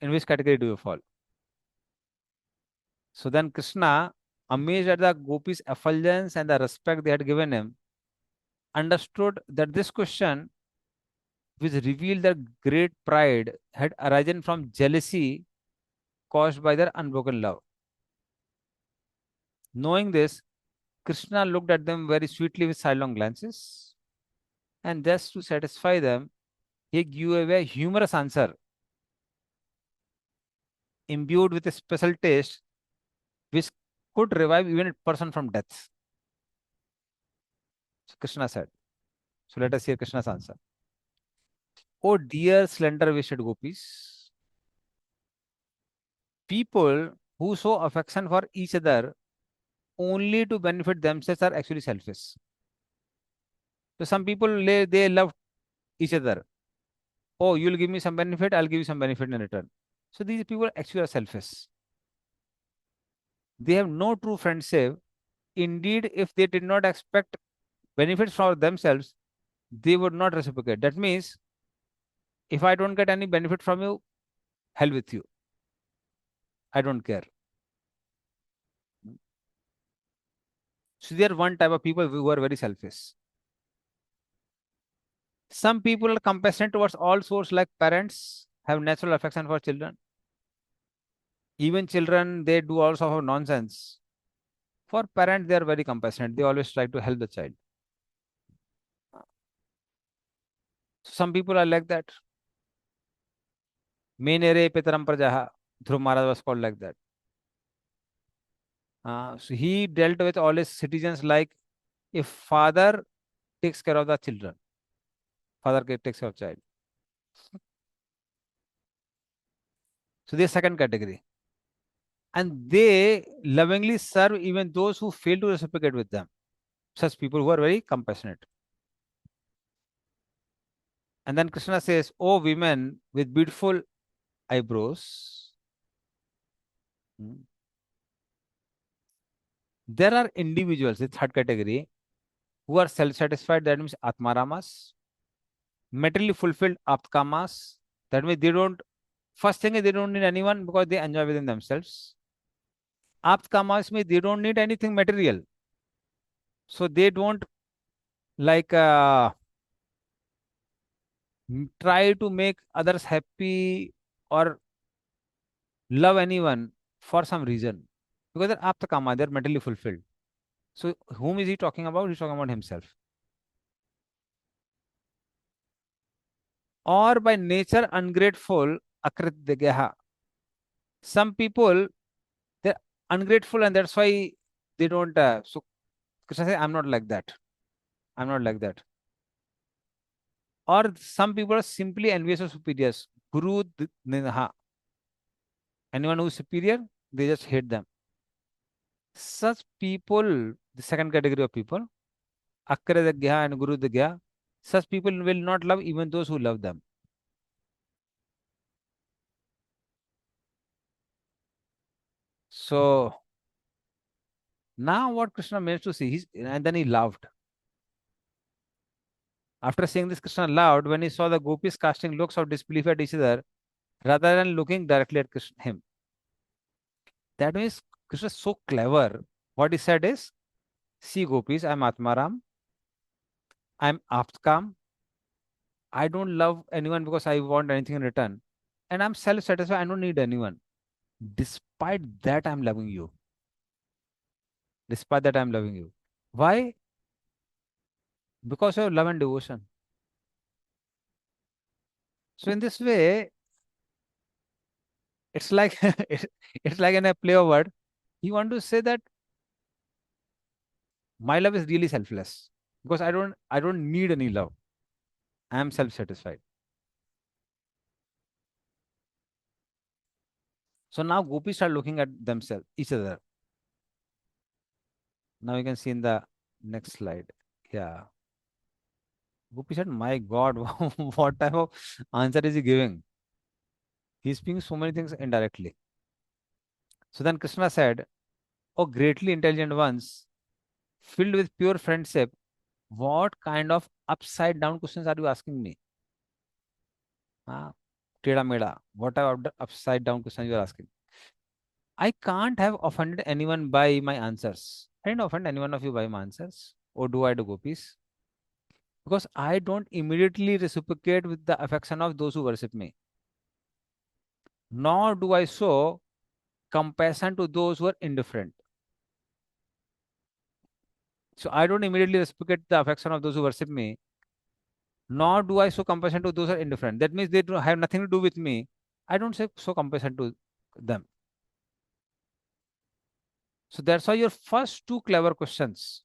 In which category do you fall? So then Krishna amazed at the gopis' effulgence and the respect they had given him, understood that this question, which revealed their great pride, had arisen from jealousy caused by their unbroken love. Knowing this, Krishna looked at them very sweetly with sidelong glances, and just to satisfy them, he gave away a humorous answer, imbued with a special taste, which could revive even a person from death. So Krishna said. So let us hear Krishna's answer. Oh dear slender wished gopis, people who show affection for each other only to benefit themselves are actually selfish. So some people they love each other. Oh, you'll give me some benefit, I'll give you some benefit in return. So these people actually are selfish. They have no true friendship. Indeed, if they did not expect benefits for themselves, they would not reciprocate. That means if I don't get any benefit from you, hell with you. I don't care. So there are one type of people who are very selfish. Some people are compassionate towards all sorts, like parents have natural affection for children. Even children, they do all sorts of nonsense. For parents, they are very compassionate. They always try to help the child. Some people are like that. Menere Pitaram Prajaha. Dhruv Maharaj was called like that. So he dealt with all his citizens like if father takes care of the children, takes care of child. So they second category. And they lovingly serve even those who fail to reciprocate with them. Such people who are very compassionate. And then Krishna says, oh women with beautiful eyebrows. Hmm. There are individuals, the third category, who are self-satisfied, that means Atmaramas, materially fulfilled Aptkamas, that means they don't, first thing is they don't need anyone because they enjoy within themselves. Aptkamas means they don't need anything material. So they don't like try to make others happy or love anyone for some reason because they're aptakama, they're mentally fulfilled. So whom is he talking about? He's talking about himself. Or by nature ungrateful, akrityaha. Some people they're ungrateful and that's why they don't. So Krishna says, I'm not like that. I'm not like that. Or some people are simply envious of superiors. Guru Ninaha. Anyone who is superior, they just hate them. Such people, the second category of people, Akradagya and Guru Dagya, such people will not love even those who love them. So now what Krishna managed to see, and then he laughed. After saying this, Krishna laughed when he saw the gopis casting looks of disbelief at each other rather than looking directly at him. That means Krishna is so clever. What he said is, see gopis, I'm Atmaram, I'm Aptkam, I don't love anyone because I want anything in return. And I'm self-satisfied, I don't need anyone. Despite that, I'm loving you. Despite that, I'm loving you. Why? Because of love and devotion. So in this way, it's like it's like in a play of word. You want to say that my love is really selfless because I don't need any love. I am self-satisfied. So now gopis are looking at themselves, each other. Now you can see in the next slide. Yeah. Gopi said, my God, what type of answer is he giving? He's speaking so many things indirectly. So then Krishna said, oh, greatly intelligent ones, filled with pure friendship, what kind of upside down questions are you asking me? Ah, Teda meda. What are the upside down questions you are asking? I can't have offended anyone by my answers. I didn't offend any one of you by my answers. Or do I do gopis? Because I don't immediately reciprocate with the affection of those who worship me. Nor do I show compassion to those who are indifferent. So I don't immediately reciprocate the affection of those who worship me, nor do I show compassion to those who are indifferent. That means they don't have nothing to do with me. I don't say show compassion to them. So that's why your first two clever questions.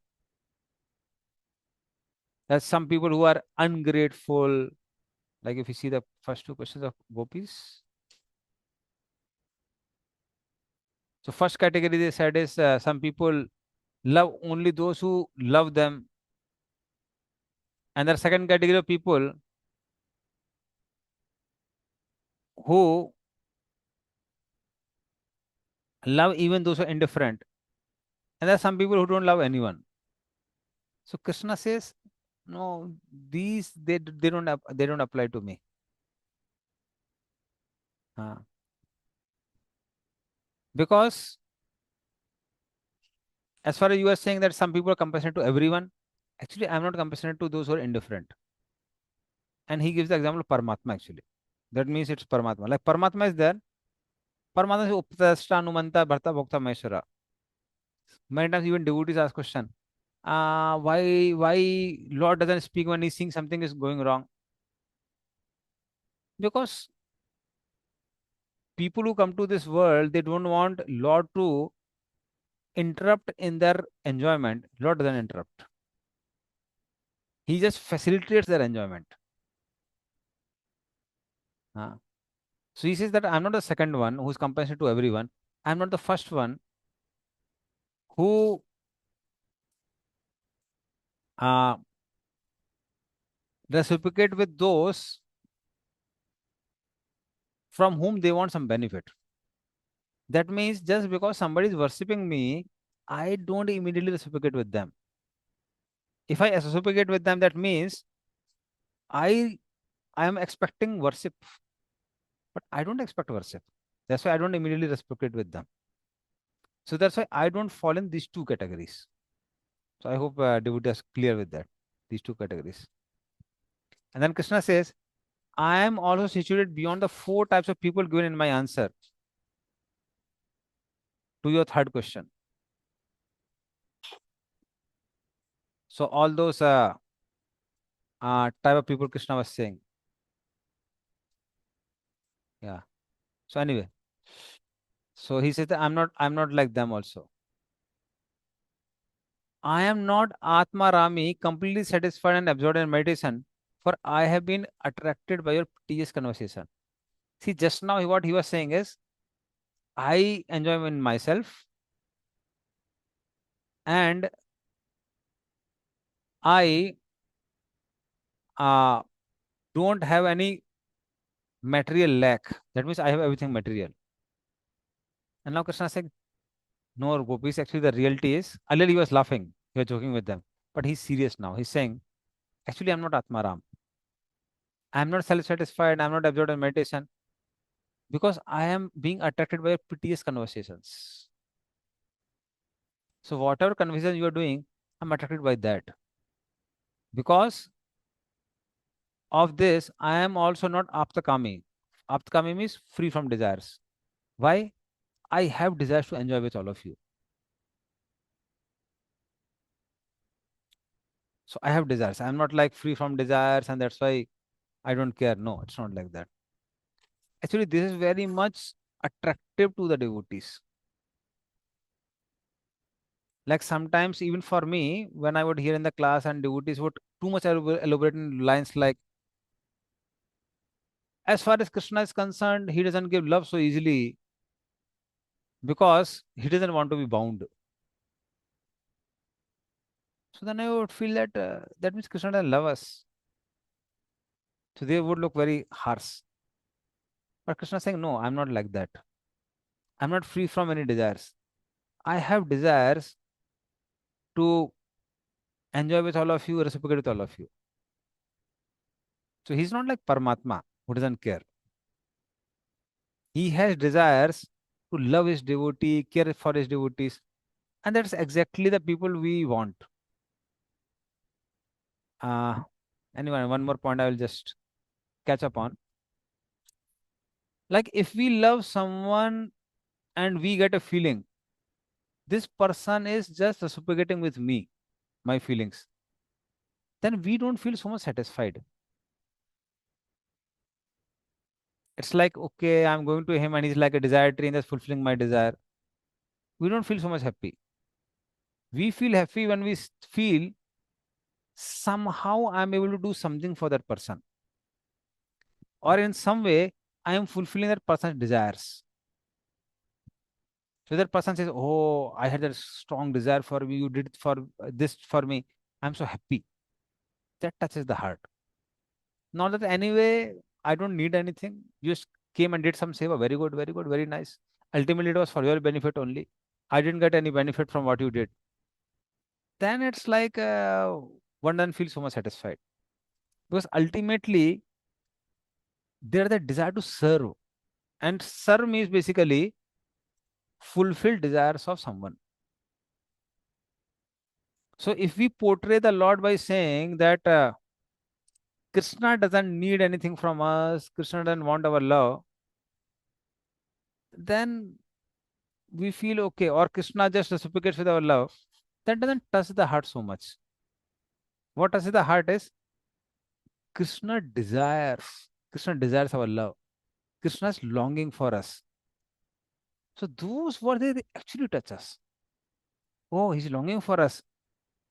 There's some people who are ungrateful. Like if you see the first two questions of gopis. So first category they said is some people love only those who love them, and the second category of people who love even those who are indifferent, and there are some people who don't love anyone. So Krishna says, no, these they don't apply to me. Uh, because as far as you are saying that some people are compassionate to everyone, actually I'm not compassionate to those who are indifferent. And he gives the example of Paramatma actually. That means it's Paramatma. Like Paramatma is there. Paramatma is Uptasta, Anumanta, Bharta, Bhokta, Maheshwara. Many times even devotees ask question, why Lord doesn't speak when he's seeing something is going wrong? Because people who come to this world, they don't want Lord to interrupt in their enjoyment. Lord doesn't interrupt. He just facilitates their enjoyment. Uh, So he says that I'm not the second one who's compassionate to everyone. I'm not the first one who uh, reciprocate with those from whom they want some benefit. That means just because somebody is worshipping me, I don't immediately reciprocate with them. If I reciprocate with them, that means I I am expecting worship, but I don't expect worship. That's why I don't immediately reciprocate with them. So that's why I don't fall in these two categories. So I hope devotee is clear with that. These two categories. And then Krishna says, I am also situated beyond the four types of people given in my answer to your third question. So all those type of people Krishna was saying. Yeah. So anyway, so he says that I'm not like them also. I am not Atma Rami, completely satisfied and absorbed in meditation, for I have been attracted by your tedious conversation. See, just now what he was saying is, I enjoy in myself and I uh, don't have any material lack. That means I have everything material. And now Krishna said, no, Gopis, actually the reality is, earlier he was laughing, he was joking with them, but he's serious now. He's saying, actually, I'm not Atmaram. I'm not self-satisfied. I'm not absorbed in meditation because I am being attracted by piteous conversations. So whatever conversation you are doing, I'm attracted by that. Because of this, I am also not aptakami. Aptakami means free from desires. Why? I have desires to enjoy with all of you. So I have desires. I'm not like free from desires, and that's why I don't care. No, it's not like that. Actually, this is very much attractive to the devotees. Like sometimes, even for me, when I would hear in the class and devotees would too much elaborate in lines like, as far as Krishna is concerned, he doesn't give love so easily because he doesn't want to be bound. So then I would feel that that means Krishna doesn't love us. So they would look very harsh. But Krishna is saying, no, I'm not like that. I'm not free from any desires. I have desires to enjoy with all of you, reciprocate with all of you. So he's not like Paramatma who doesn't care. He has desires to love his devotee, care for his devotees. And that's exactly the people we want. Uh, anyway, one more point I will just catch up on. Like if we love someone and we get a feeling, this person is just reciprocating with me, my feelings, then we don't feel so much satisfied. It's like, okay, I'm going to him and he's like a desire tree and that's fulfilling my desire. We don't feel so much happy. We feel happy when we feel somehow I'm able to do something for that person, or in some way I am fulfilling that person's desires. So that person says, oh, I had a strong desire for you, you did for this for me, I'm so happy. That touches the heart. Not that anyway I don't need anything, you just came and did some seva, very good, very good, very nice. Ultimately it was for your benefit only, I didn't get any benefit from what you did. Then it's like one doesn't feel so much satisfied, because ultimately they're the desire to serve, and serve means basically fulfill desires of someone. So if we portray the Lord by saying that Krishna doesn't need anything from us, Krishna doesn't want our love, then we feel okay, or Krishna just reciprocates with our love, that doesn't touch the heart so much. What touches the heart is Krishna desires our love. Krishna is longing for us. So those were they actually touch us. Oh, he's longing for us.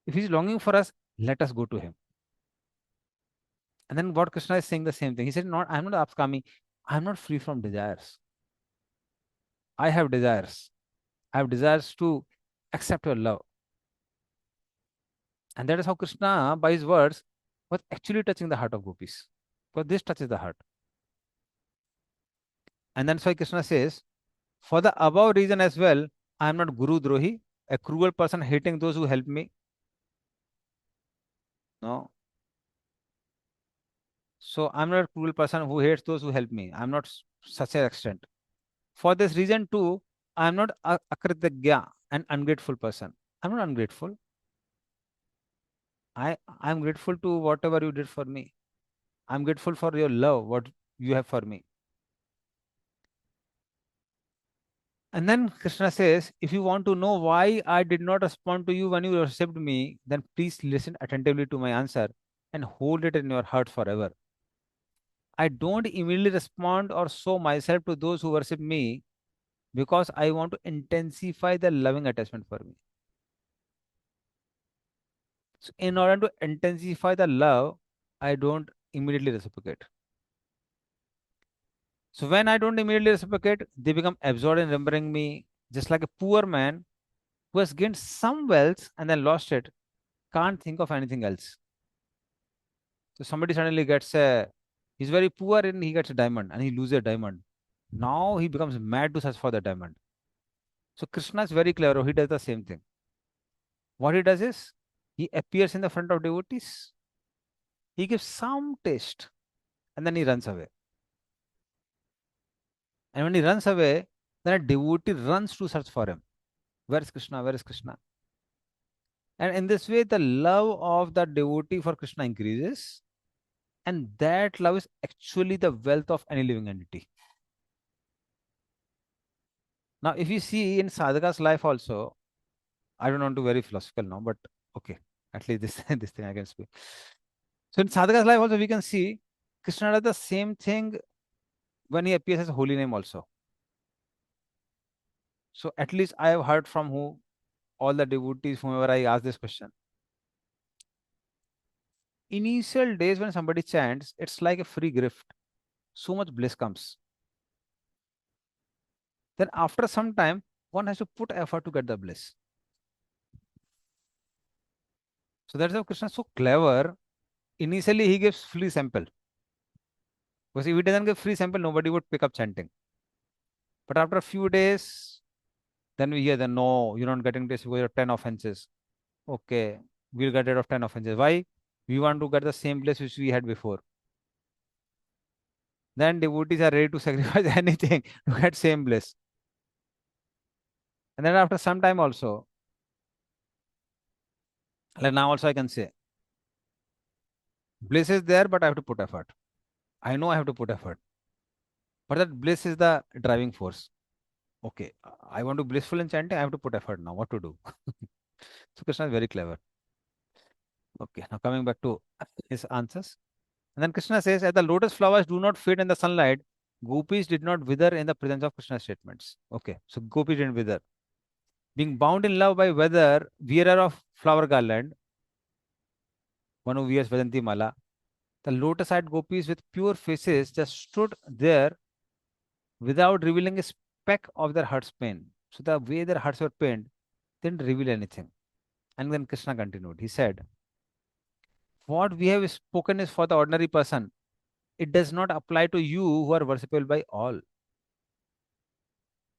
If he's longing for us, let us go to him. And then what Krishna is saying the same thing. He said, not, I'm not Apskami. I'm not free from desires. I have desires. I have desires to accept your love. And that is how Krishna, by his words, was actually touching the heart of gopis. Because this touches the heart. And that's why Krishna says, for the above reason as well, I am not Guru Drohi, a cruel person hating those who help me. No. So I'm not a cruel person who hates those who help me. I'm not such an extent. For this reason too, I'm not a akritagya, an ungrateful person. I'm not ungrateful. I'm grateful to whatever you did for me. I'm grateful for your love, what you have for me. And then Krishna says, if you want to know why I did not respond to you when you worshipped me, then please listen attentively to my answer and hold it in your heart forever. I don't immediately respond or show myself to those who worship me because I want to intensify the loving attachment for me. So, in order to intensify the love, I don't immediately reciprocate. So, when I don't immediately reciprocate, they become absorbed in remembering me, just like a poor man who has gained some wealth and then lost it, can't think of anything else. So, somebody suddenly gets a, he's very poor and he gets a diamond and he loses a diamond. Now he becomes mad to search for the diamond. So, Krishna is very clever, he does the same thing. What he does is, he appears in the front of devotees, he gives some taste, and then he runs away. And when he runs away, then a devotee runs to search for him. Where is Krishna? Where is Krishna? And in this way, the love of the devotee for Krishna increases. And that love is actually the wealth of any living entity. Now, if you see in Sadhaka's life also, I don't want to be very philosophical now, but okay, at least this, this thing I can speak. So in Sadhaka's life also, we can see Krishna does the same thing when he appears as a holy name also. So at least I have heard from who all the devotees, whomever I ask this question. Initial days when somebody chants, it's like a free gift. So much bliss comes. Then after some time, one has to put effort to get the bliss. So that's how Krishna is so clever. Initially, he gives free sample. Because if he doesn't give free sample, nobody would pick up chanting. But after a few days, then we hear that no, you're not getting this because you have 10 offenses. Okay, we'll get rid of 10 offenses. Why? We want to get the same bliss which we had before. Then devotees are ready to sacrifice anything to get same bliss. And then after some time also, like now also I can say, bliss is there, but I have to put effort. I know I have to put effort, but that bliss is the driving force. Okay, I want to blissful in chanting, I have to put effort now. What to do? So Krishna is very clever. Okay, now coming back to his answers. And then Krishna says, as the lotus flowers do not fade in the sunlight, gopis did not wither in the presence of Krishna's statements. Okay, so gopis didn't wither. Being bound in love by wearer of flower garland, one who wears Vajanti Mala, the lotus-eyed gopis with pure faces just stood there without revealing a speck of their heart's pain. So the way their hearts were pained didn't reveal anything. And then Krishna continued. He said, what we have spoken is for the ordinary person. It does not apply to you who are worshipable by all.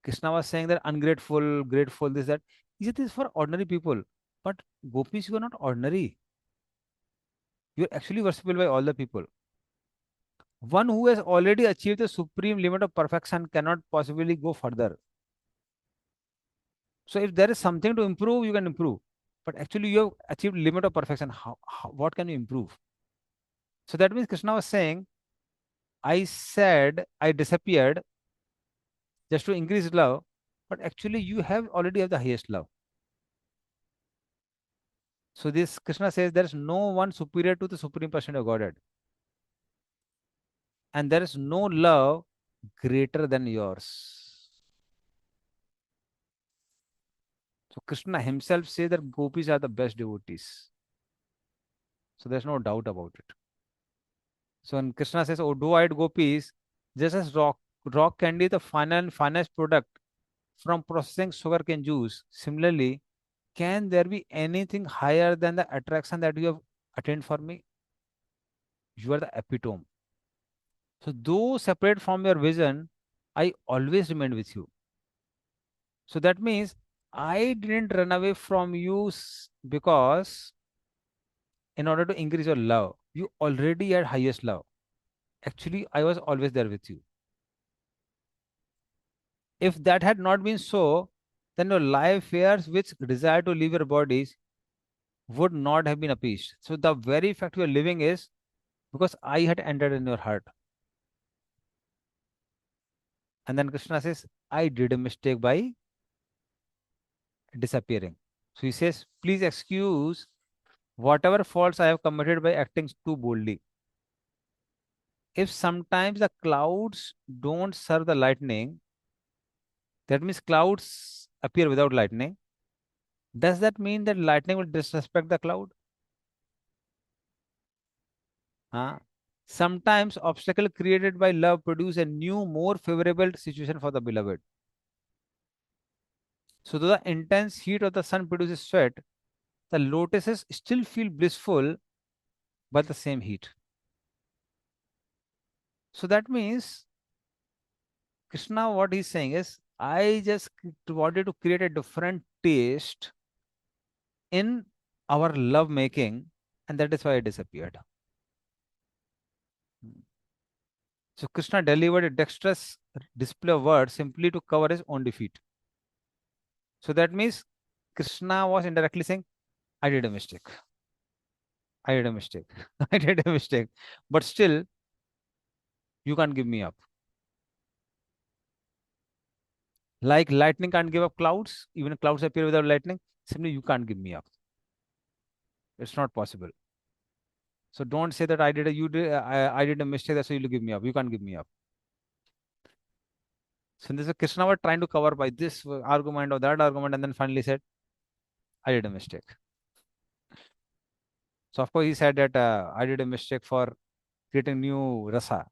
Krishna was saying that ungrateful, grateful, this, that. He said this is for ordinary people. But gopis, you are not ordinary. You are actually worshipable by all the people. One who has already achieved the supreme limit of perfection cannot possibly go further. So if there is something to improve, you can improve. But actually, you have achieved limit of perfection. What can you improve? So that means Krishna was saying, I said I disappeared just to increase love, but actually you have already have the highest love. So this Krishna says there is no one superior to the supreme person of Godhead, and there is no love greater than yours. So Krishna himself says that gopis are the best devotees. So there's no doubt about it. So when Krishna says, "Oh, do-eyed gopis," just as rock candy, the finest product from processing sugarcane juice. Similarly, can there be anything higher than the attraction that you have attained for me? You are the epitome. So though separate from your vision, I always remain with you. So that means I didn't run away from you because in order to increase your love, you already had highest love. Actually, I was always there with you. If that had not been so, then your life fears which desire to leave your bodies would not have been appeased. So the very fact you are living is because I had entered in your heart. And then Krishna says, I did a mistake by disappearing. So he says, please excuse whatever faults I have committed by acting too boldly. If sometimes the clouds don't serve the lightning, that means clouds appear without lightning. Does that mean that lightning will disrespect the cloud? Huh? Sometimes obstacle created by love produce a new, more favorable situation for the beloved. So though the intense heat of the sun produces sweat, the lotuses still feel blissful by the same heat. So that means Krishna, what he's saying is, I just wanted to create a different taste in our love making, and that is why I disappeared. So Krishna delivered a dexterous display of words simply to cover his own defeat. So that means Krishna was indirectly saying, I did a mistake. I did a mistake. I did a mistake. But still, you can't give me up. Like lightning can't give up clouds, even clouds appear without lightning. Simply, you can't give me up. It's not possible. So don't say that I did a mistake, that's why you'll give me up. You can't give me up. So this is Krishna was trying to cover by this argument or that argument, and then finally said, I did a mistake. So of course he said that I did a mistake for creating new rasa.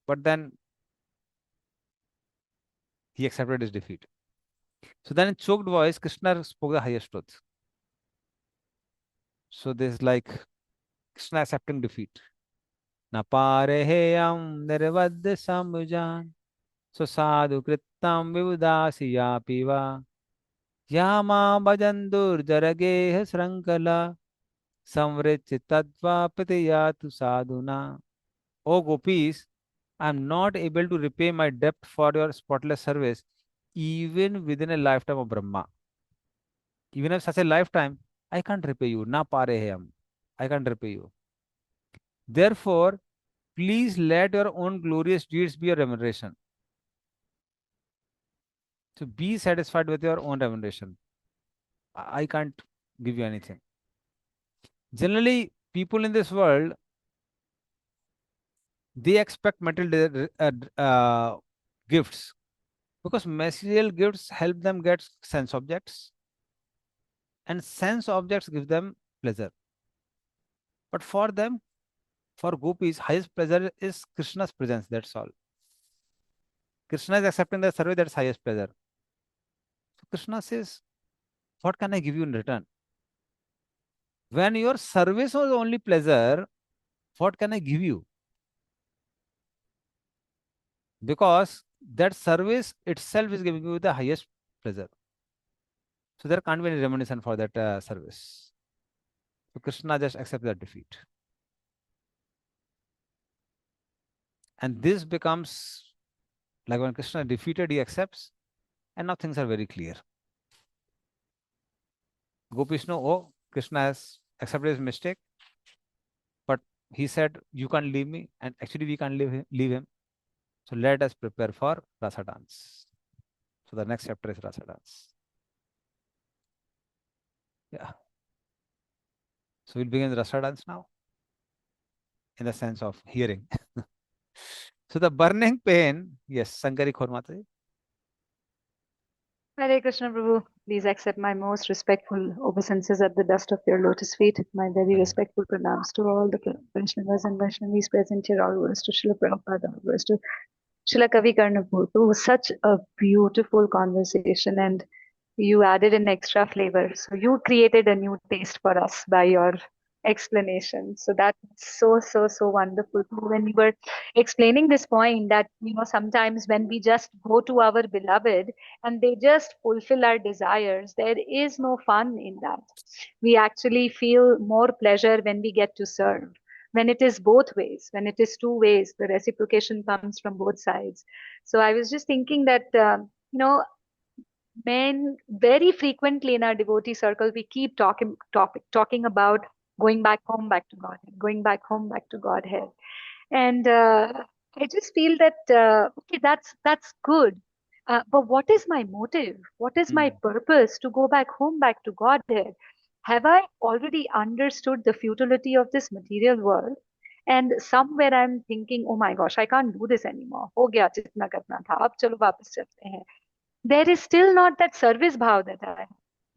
But then he accepted his defeat. So then in choked voice, Krishna spoke the highest truth. So there's like Krishna accepting defeat. Na pareheyam nirvad samjan. So sadhu kritam vivudasiya piva. Yama bhajandur jarage srankala. Samvrit tattva pitiyatu sadhuna. O gopis, I am not able to repay my debt for your spotless service even within a lifetime of Brahma, even if such a lifetime, I can't repay you. Na pare hai hum. I can't repay you. Therefore, please let your own glorious deeds be your remuneration. So be satisfied with your own remuneration. I can't give you anything. Generally, people in this world, they expect material gifts because material gifts help them get sense objects, and sense objects give them pleasure. But for them, for gopis, highest pleasure is Krishna's presence. That's all. Krishna is accepting the service. That's highest pleasure. So Krishna says, "What can I give you in return? When your service was only pleasure, what can I give you? Because that service itself is giving you the highest pleasure. So there can't be any remuneration for that service. So Krishna just accepts that defeat. And this becomes like when Krishna defeated, he accepts, and now things are very clear. Gopis know, oh, Krishna has accepted his mistake, but he said, you can't leave me, and actually we can't leave him. So let us prepare for Rasa dance. So the next chapter is Rasa dance. Yeah. So we'll begin Rasa dance now, in the sense of hearing. So the burning pain, yes, Sankari Khormata.
Hare Krishna Prabhu, please accept my most respectful obeisances at the dust of your lotus feet. My very respectful pranams to all the Vaishnavas and Vaishnavis present here, all words to Srila Prabhupada, all words to Srila Kavi Karnapur. It was such a beautiful conversation, and you added an extra flavor. So you created a new taste for us by your explanation. So that's so wonderful. When you were explaining this point that, sometimes when we just go to our beloved and they just fulfill our desires, there is no fun in that. We actually feel more pleasure when we get to serve. When it is both ways, when it is two ways, the reciprocation comes from both sides. So I was just thinking that, men very frequently in our devotee circle, we keep talking about going back to Godhead, going back home, back to Godhead. And I just feel that, okay, that's good. But what is my motive? What is my purpose to go back home, back to Godhead? Have I already understood the futility of this material world? And somewhere I'm thinking, oh my gosh, I can't do this anymore. हो गया जितना करना था, अब चलो वापस चलते हैं. There is still not that service bhav that I have.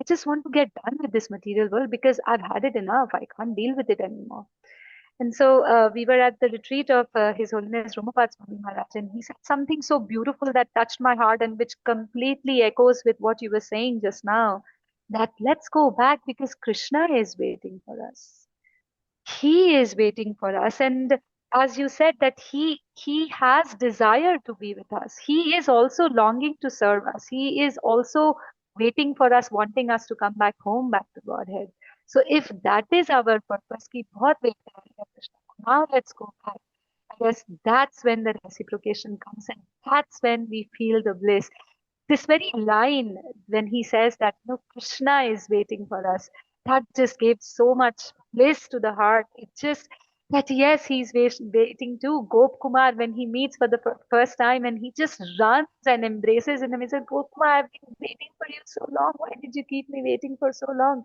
I just want to get done with this material world because I've had it enough. I can't deal with it anymore. And so we were at the retreat of His Holiness Romapad Swami Maharaj, and he said something so beautiful that touched my heart and which completely echoes with what you were saying just now, that let's go back because Krishna is waiting for us. He is waiting for us. And as you said, that he has desire to be with us. He is also longing to serve us. He is also waiting for us, wanting us to come back home, back to Godhead. So if that is our purpose, ki bahut wait kar rahe hain Krishna, now let's go back. I guess that's when the reciprocation comes, and that's when we feel the bliss. This very line, when he says that, Krishna is waiting for us, that just gave so much bliss to the heart. It just that, yes, he's waiting too. Gop Kumar, when he meets for the first time, and he just runs and embraces him, he said, Gop Kumar, I've been waiting for you so long. Why did you keep me waiting for so long?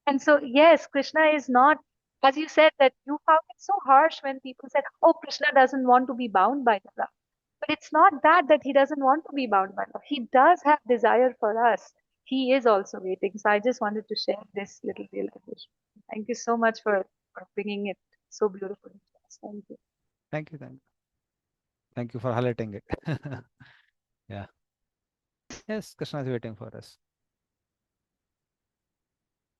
And so, yes, Krishna is not, as you said, that you found it so harsh when people said, oh, Krishna doesn't want to be bound by the love. But it's not that he doesn't want to be bound by love. He does have desire for us. He is also waiting. So I just wanted to share this little realization. Thank you so much for bringing it so beautifully to us. Thank you.
Thank you. Thank you for highlighting it. Yeah. Yes, Krishna is waiting for us.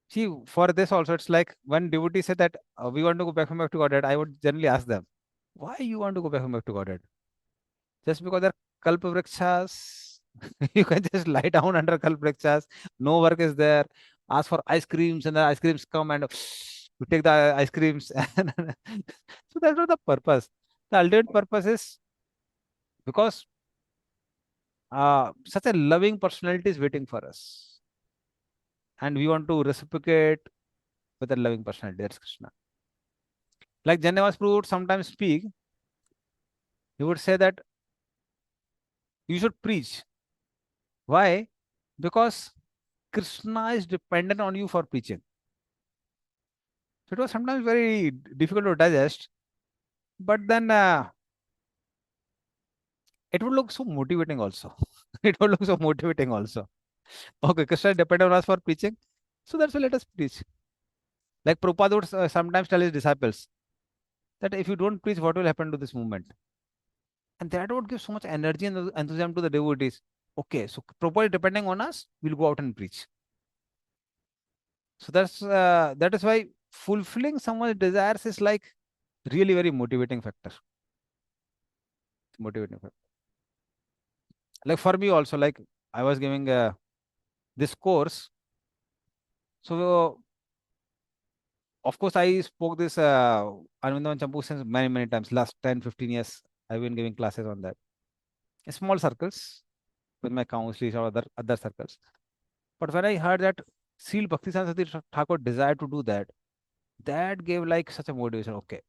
See, for this also, it's like when devotees say that we want to go back to Godhead, I would generally ask them, why you want to go back to Godhead? Just because they're kalpavrakshas, you can just lie down under kalpavrakshas, no work is there, ask for ice creams, and the ice creams come and you take the ice creams. So that's not the purpose. The ultimate purpose is because such a loving personality is waiting for us, and we want to reciprocate with a loving personality. That's Krishna. Like Janavas Prabhu would sometimes speak, he would say that you should preach. Why? Because Krishna is dependent on you for preaching. So it was sometimes very difficult to digest, but then it would look so motivating also. It would look so motivating also. Okay, Krishna is dependent on us for preaching, so that's why let us preach. Like Prabhupada would sometimes tell his disciples that if you don't preach, what will happen to this movement? And that would give so much energy and enthusiasm to the devotees. Okay, so Prabhupada is depending on us, we'll go out and preach. So that is why fulfilling someone's desires is like really very motivating factor. Motivating factor. Like for me also, like I was giving this course. So of course I spoke this Vrindavan Campu since many times. Last 10-15 years, I've been giving classes on that. In small circles with my counselors or other circles. But when I heard that Seal Bhakti Saraswati Thakur desired to do that, that gave like such a motivation. Okay,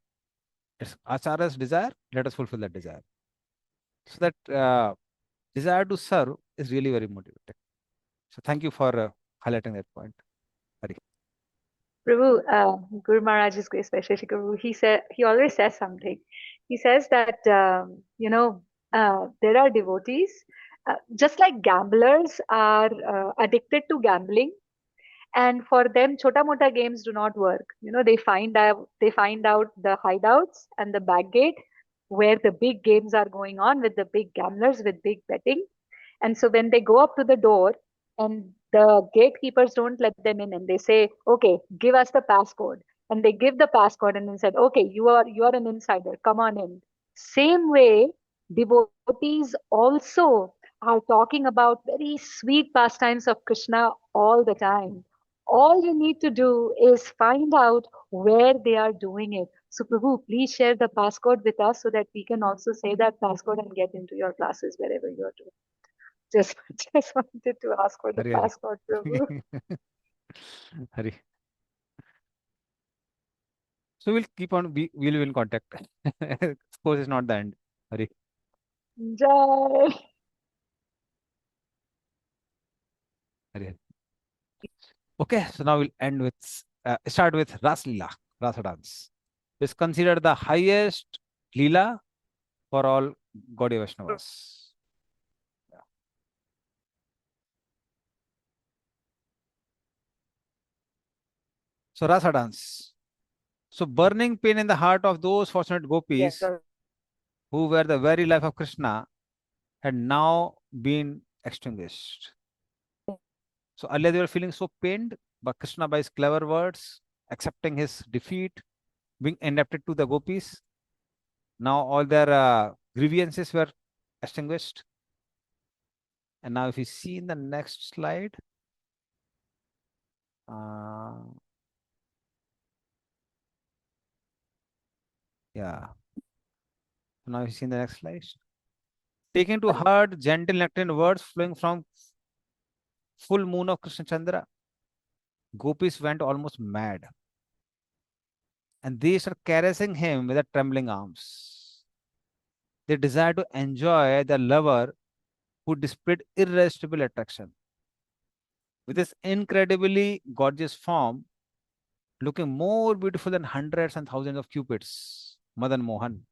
it's Acharya's desire, let us fulfill that desire. So that desire to serve is really very motivating. So thank you for highlighting that point. Hari.
Prabhu, Guru Maharaj is especially Guru. He always says something. He says that there are devotees, just like gamblers are addicted to gambling, and for them, chota mota games do not work. They find out the hideouts and the back gate where the big games are going on with the big gamblers with big betting. And so when they go up to the door and the gatekeepers don't let them in and they say, okay, give us the passcode. And they give the passcode and then said, okay, you are an insider, come on in. Same way, devotees also are talking about very sweet pastimes of Krishna all the time. All you need to do is find out where they are doing it. So Prabhu, please share the passcode with us so that we can also say that passcode and get into your classes wherever you are doing. Just, just wanted to ask for the
Hari Hari.
passport, Prabhu.
Hari. So we'll keep on, we'll be in contact. Course is not the end. Hari.
Jai.
Hari. Hari. Okay, so now we'll end with, start with Ras Leela, Rasa dance. It's considered the highest Leela for all Gaudiya Vaishnavas. So Rasa dance. So burning pain in the heart of those fortunate
Yes,
gopis who were the very life of Krishna had now been extinguished. So earlier they were feeling so pained, but Krishna by his clever words, accepting his defeat, being indebted to the gopis, now all their grievances were extinguished. And now if you see in the next slide, yeah. Now you see in the next slide. Taking to heart gentle nectarine words flowing from full moon of Krishna Chandra, gopis went almost mad. And they started caressing him with their trembling arms. They desired to enjoy their lover who displayed irresistible attraction. With his incredibly gorgeous form, looking more beautiful than hundreds and thousands of cupids, Madan Mohan,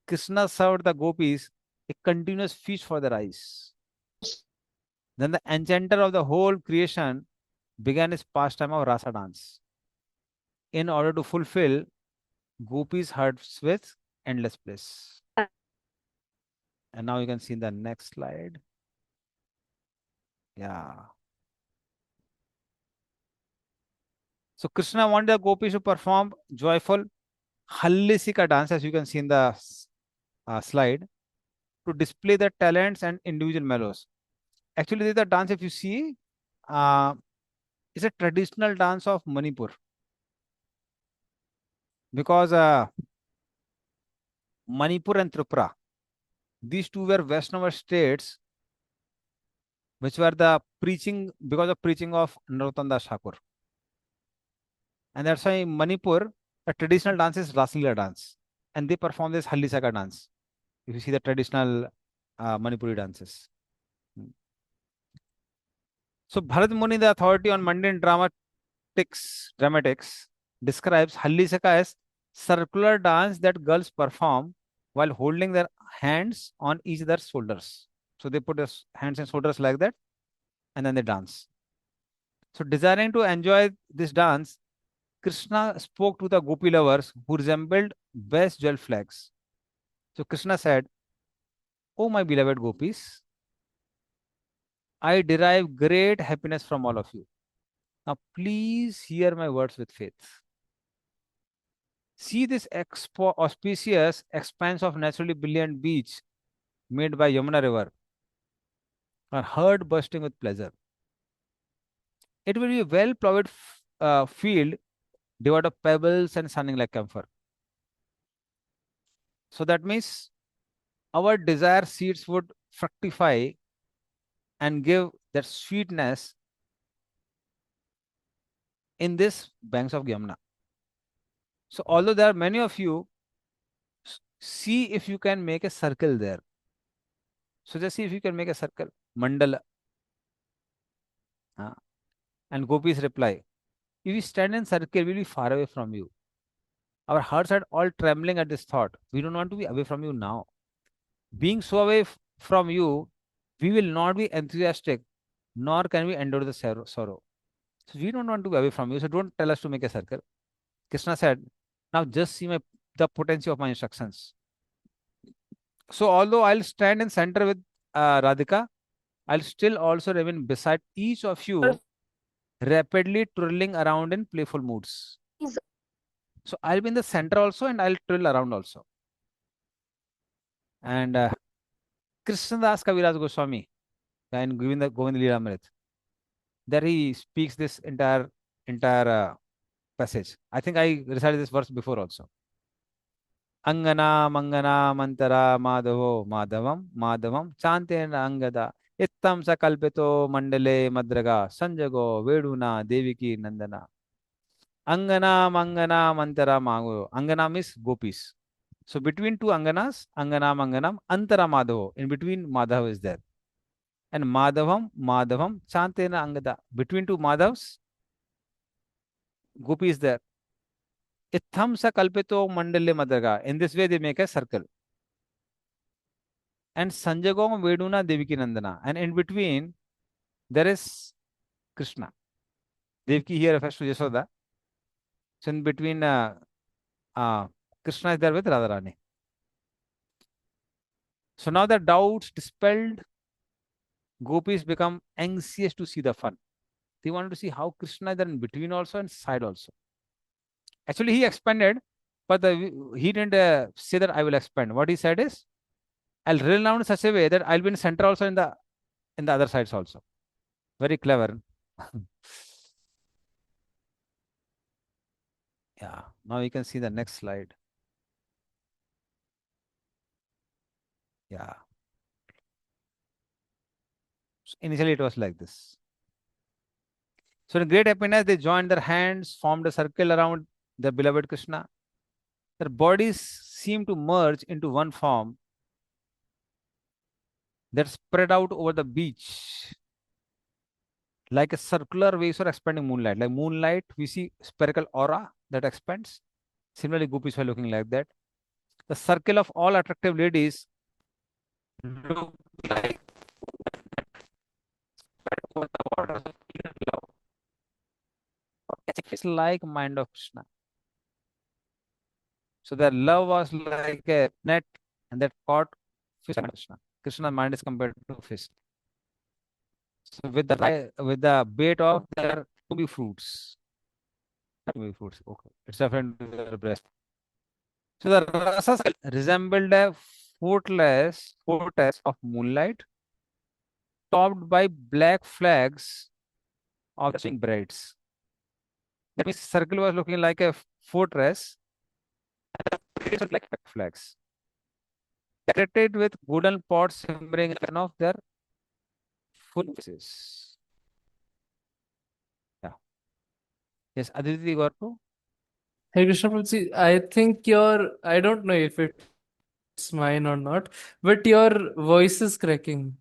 Krishna served the gopis a continuous feast for their eyes. Then the enchanter of the whole creation began his pastime of rasa dance in order to fulfill gopis' hearts with endless bliss. And now you can see in the next slide. Yeah. So Krishna wanted the gopis to perform joyful Hallisika dance, as you can see in the slide, to display their talents and individual mellows. Actually, the dance, if you see, is a traditional dance of Manipur. Because Manipur and Tripura, these two were Vaishnava states which were the preaching because of preaching of Narottam Das Thakur. And that's why in Manipur, a traditional dance is Raslila dance. And they perform this Halli Saka dance. If you see the traditional Manipuri dances. So Bharat Muni, the authority on mundane dramatics, describes Halli Saka as circular dance that girls perform while holding their hands on each other's shoulders. So they put their hands and shoulders like that, and then they dance. So desiring to enjoy this dance, Krishna spoke to the gopi lovers who resembled best jewel flags. So Krishna said, "Oh my beloved gopis, I derive great happiness from all of you. Now please hear my words with faith. See this auspicious expanse of naturally brilliant beach made by Yamuna river, our heart bursting with pleasure. It will be a well plowed field devoid of pebbles and sounding like camphor. So that means our desire seeds would fructify and give that sweetness in this banks of Yamuna. So although there are many of you, see if you can make a circle there. So just see if you can make a circle, mandala. And gopis reply, if we stand in circle, we'll be far away from you. Our hearts are all trembling at this thought. We don't want to be away from you now. Being so away from you, we will not be enthusiastic, nor can we endure the sorrow. So we don't want to be away from you. So don't tell us to make a circle. Krishna said, now just see the potency of my instructions. So although I'll stand in center with Radhika, I'll still also remain beside each of you, rapidly twirling around in playful moods. So I'll be in the center also and I'll twirl around also. And Krishnadas Kaviraj Goswami in Govinda Leela Amrit, there he speaks this entire passage. I think I recited this verse before also. Angana Mangana Mantara Madhavo Madhavam Madhavam Chantena Angada Ittam Sakalpito Mandale Madraga Sanjago Veduna Deviki Nandana. Angana Mangana Mantara Mago. Angana means gopis. So between two Anganas, Angana Manganam, Antara Madhavo. In between Madhav is there. And Madhavam, Chantena Angada. Between two Madhavs, Gopi is there. Itham sa kalpito mandale madraga. In this way, they make a circle. And Sanjagom Veduna Deviki Nandana. And in between, there is Krishna. Devki here refers to Yasoda. So in between, Krishna is there with Radharani. So now the doubts dispelled, gopis become anxious to see the fun. They wanted to see how Krishna is there in between also and side also. Actually, he expanded, but he didn't say that I will expand. What he said is, I'll reel down in such a way that I'll be in center also in the other sides also. Very clever. Yeah. Now you can see the next slide. Yeah. So initially, it was like this. So in great happiness, they joined their hands, formed a circle around their beloved Krishna. Their bodies seemed to merge into one form that spread out over the beach like a circular waves or expanding moonlight. Like moonlight, we see spherical aura that expands. Similarly, gopis were looking like that. The circle of all attractive ladies look like over the waters of Eden love. It's like mind of Krishna. So their love was like a net and that caught fish and Krishna. Krishna's mind is compared to fish. So with the bait of their tubi fruits. Tubi fruits. Okay. It's referring to their breast. So the rasas resembled a fortress of moonlight, topped by black flags of swing brides. That means circle was looking like a fortress, and the was like flags. Decorated with golden pots simmering in front of their full faces. Yeah. Yes, Aditi Gorpo.
Hey Krishna Prabhuji, I don't know if it's mine or not, but your voice is cracking.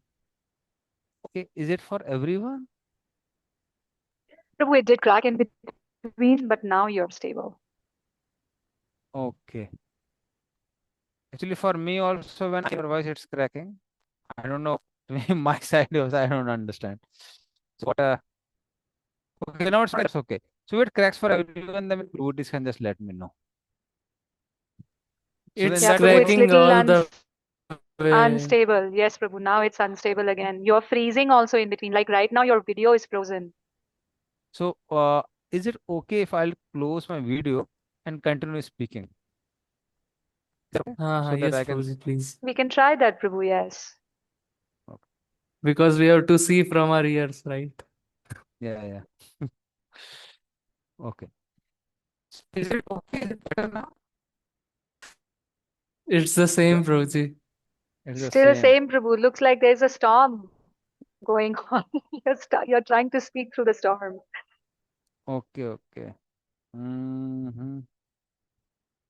Okay, is it for everyone?
Prabhu, it did crack in between, but now you're stable.
Okay. Actually, for me also, when your voice it's cracking, I don't know. To me, my side also, I don't understand. So what? Okay, now it's okay. So it cracks for everyone. Then devotees can just let me know. So in
It's
Yeah,
that
Prabhu,
case,
it's
cracking
little
all the way.
unstable. Yes, Prabhu, now it's unstable again. You're freezing also in between. Like right now, your video is frozen.
so is it okay if I'll close my video and continue speaking? Is that okay? So that
Yes,
I can.
Prabhuji, please.
We can try that, Prabhu, yes.
Okay.
Because we have to see from our ears, right?
Yeah, yeah. Okay. Is it okay? Is it better now?
It's the
Yeah,
same, Prabhuji.
it's the
Still
same.
same, Prabhu. Looks like there's a storm going on. You're trying to speak through the storm.
Okay, okay.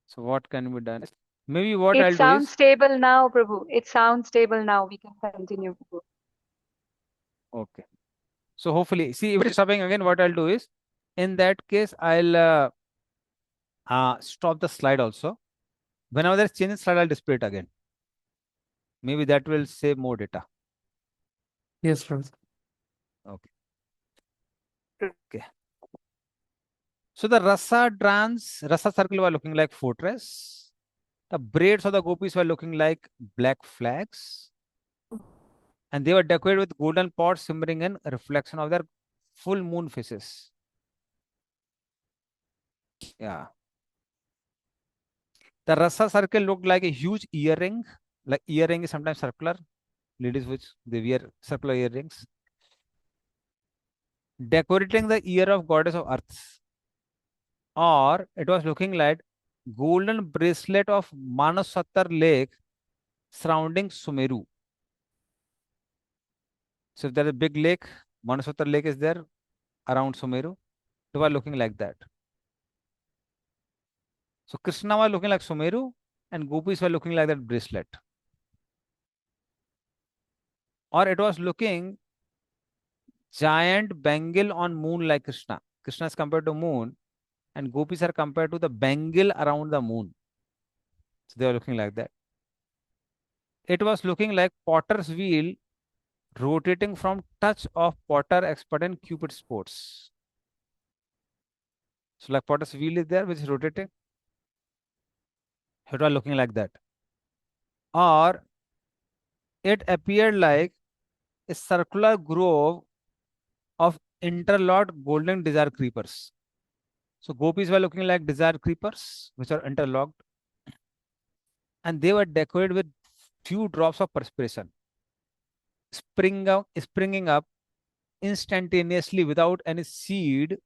So what can be done? Maybe what
It
I'll do
sounds
is,
stable now, Prabhu. It sounds stable now. We can continue, Prabhu.
okay. So hopefully, see if it's stopping again, what I'll do is, in that case, I'll stop the slide also. Whenever there's change in slide, I'll display it again. Maybe that will save more data.
Yes, Prabhuji.
Okay. Okay. So the rasa circle were looking like fortress. The braids of the gopis were looking like black flags. And they were decorated with golden pots simmering in reflection of their full moon faces. Yeah. The rasa circle looked like a huge earring. Like earring is sometimes circular. Ladies which they wear circular earrings. Decorating the ear of goddess of earth. Or it was looking like golden bracelet of Manasattar lake surrounding Sumeru. So if there is a big lake, Manasattar lake is there around Sumeru. They were looking like that. So Krishna was looking like Sumeru and gopis were looking like that bracelet. Or it was looking giant bangle on moon like Krishna. Krishna is compared to moon and gopis are compared to the bangle around the moon. So they were looking like that. It was looking like potter's wheel rotating from touch of potter expert in Cupid sports. So like potter's wheel is there which is rotating. It was looking like that. Or it appeared like a circular grove of interlocked golden desire creepers. So gopis were looking like desire creepers which are interlocked and they were decorated with few drops of perspiration springing up instantaneously without any seed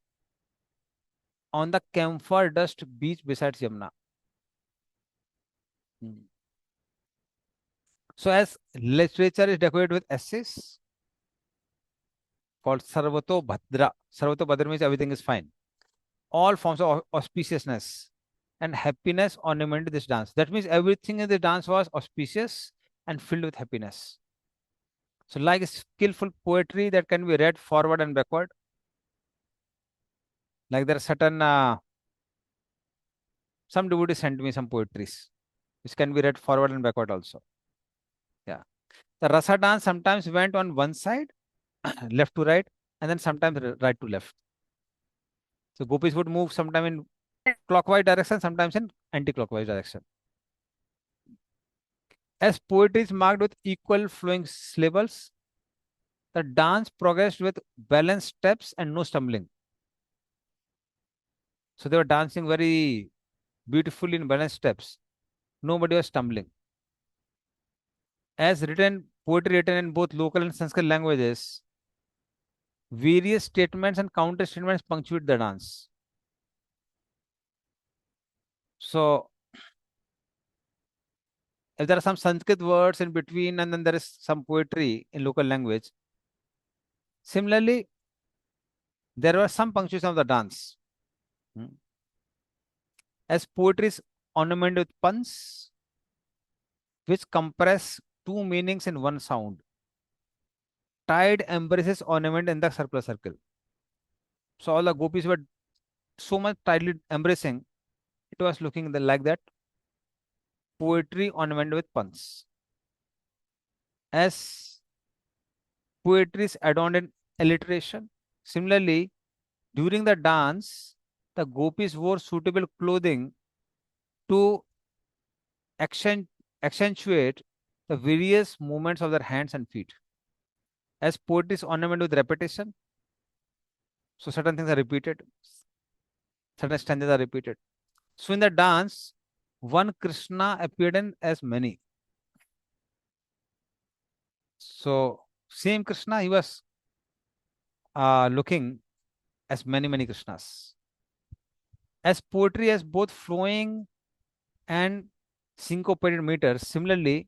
on the camphor dust beach beside Yamuna. Hmm. So as literature is decorated with essays called Sarvato Bhadra. Sarvato Bhadra means everything is fine. All forms of auspiciousness and happiness ornamented this dance. That means everything in the dance was auspicious and filled with happiness. So like skillful poetry that can be read forward and backward. Like there are certain some devotees sent me some poetries which can be read forward and backward also. Yeah. The rasa dance sometimes went on one side, left to right, and then sometimes right to left. So gopis would move sometimes in clockwise direction, sometimes in anti-clockwise direction. As poetry is marked with equal flowing syllables, the dance progressed with balanced steps and no stumbling. So they were dancing very beautifully in balanced steps. Nobody was stumbling. As written, poetry written in both local and Sanskrit languages, various statements and counter statements punctuate the dance. So if there are some Sanskrit words in between and then there is some poetry in local language, Similarly, there were some punctuation of the dance. As poetry is ornamented with puns, which compress two meanings in one sound. Tide embraces ornament in the circular circle. So all the gopis were so much tightly embracing, it was looking like that. Poetry ornamented with puns. As poetry is adorned in alliteration. Similarly, during the dance, the gopis wore suitable clothing to accent- accentuate the various movements of their hands and feet. As poetry is ornamented with repetition, so certain things are repeated, certain stanzas are repeated. So in the dance, one Krishna appeared in as many. So same Krishna, he was looking as many Krishnas. As poetry has both flowing and syncopated meters, similarly,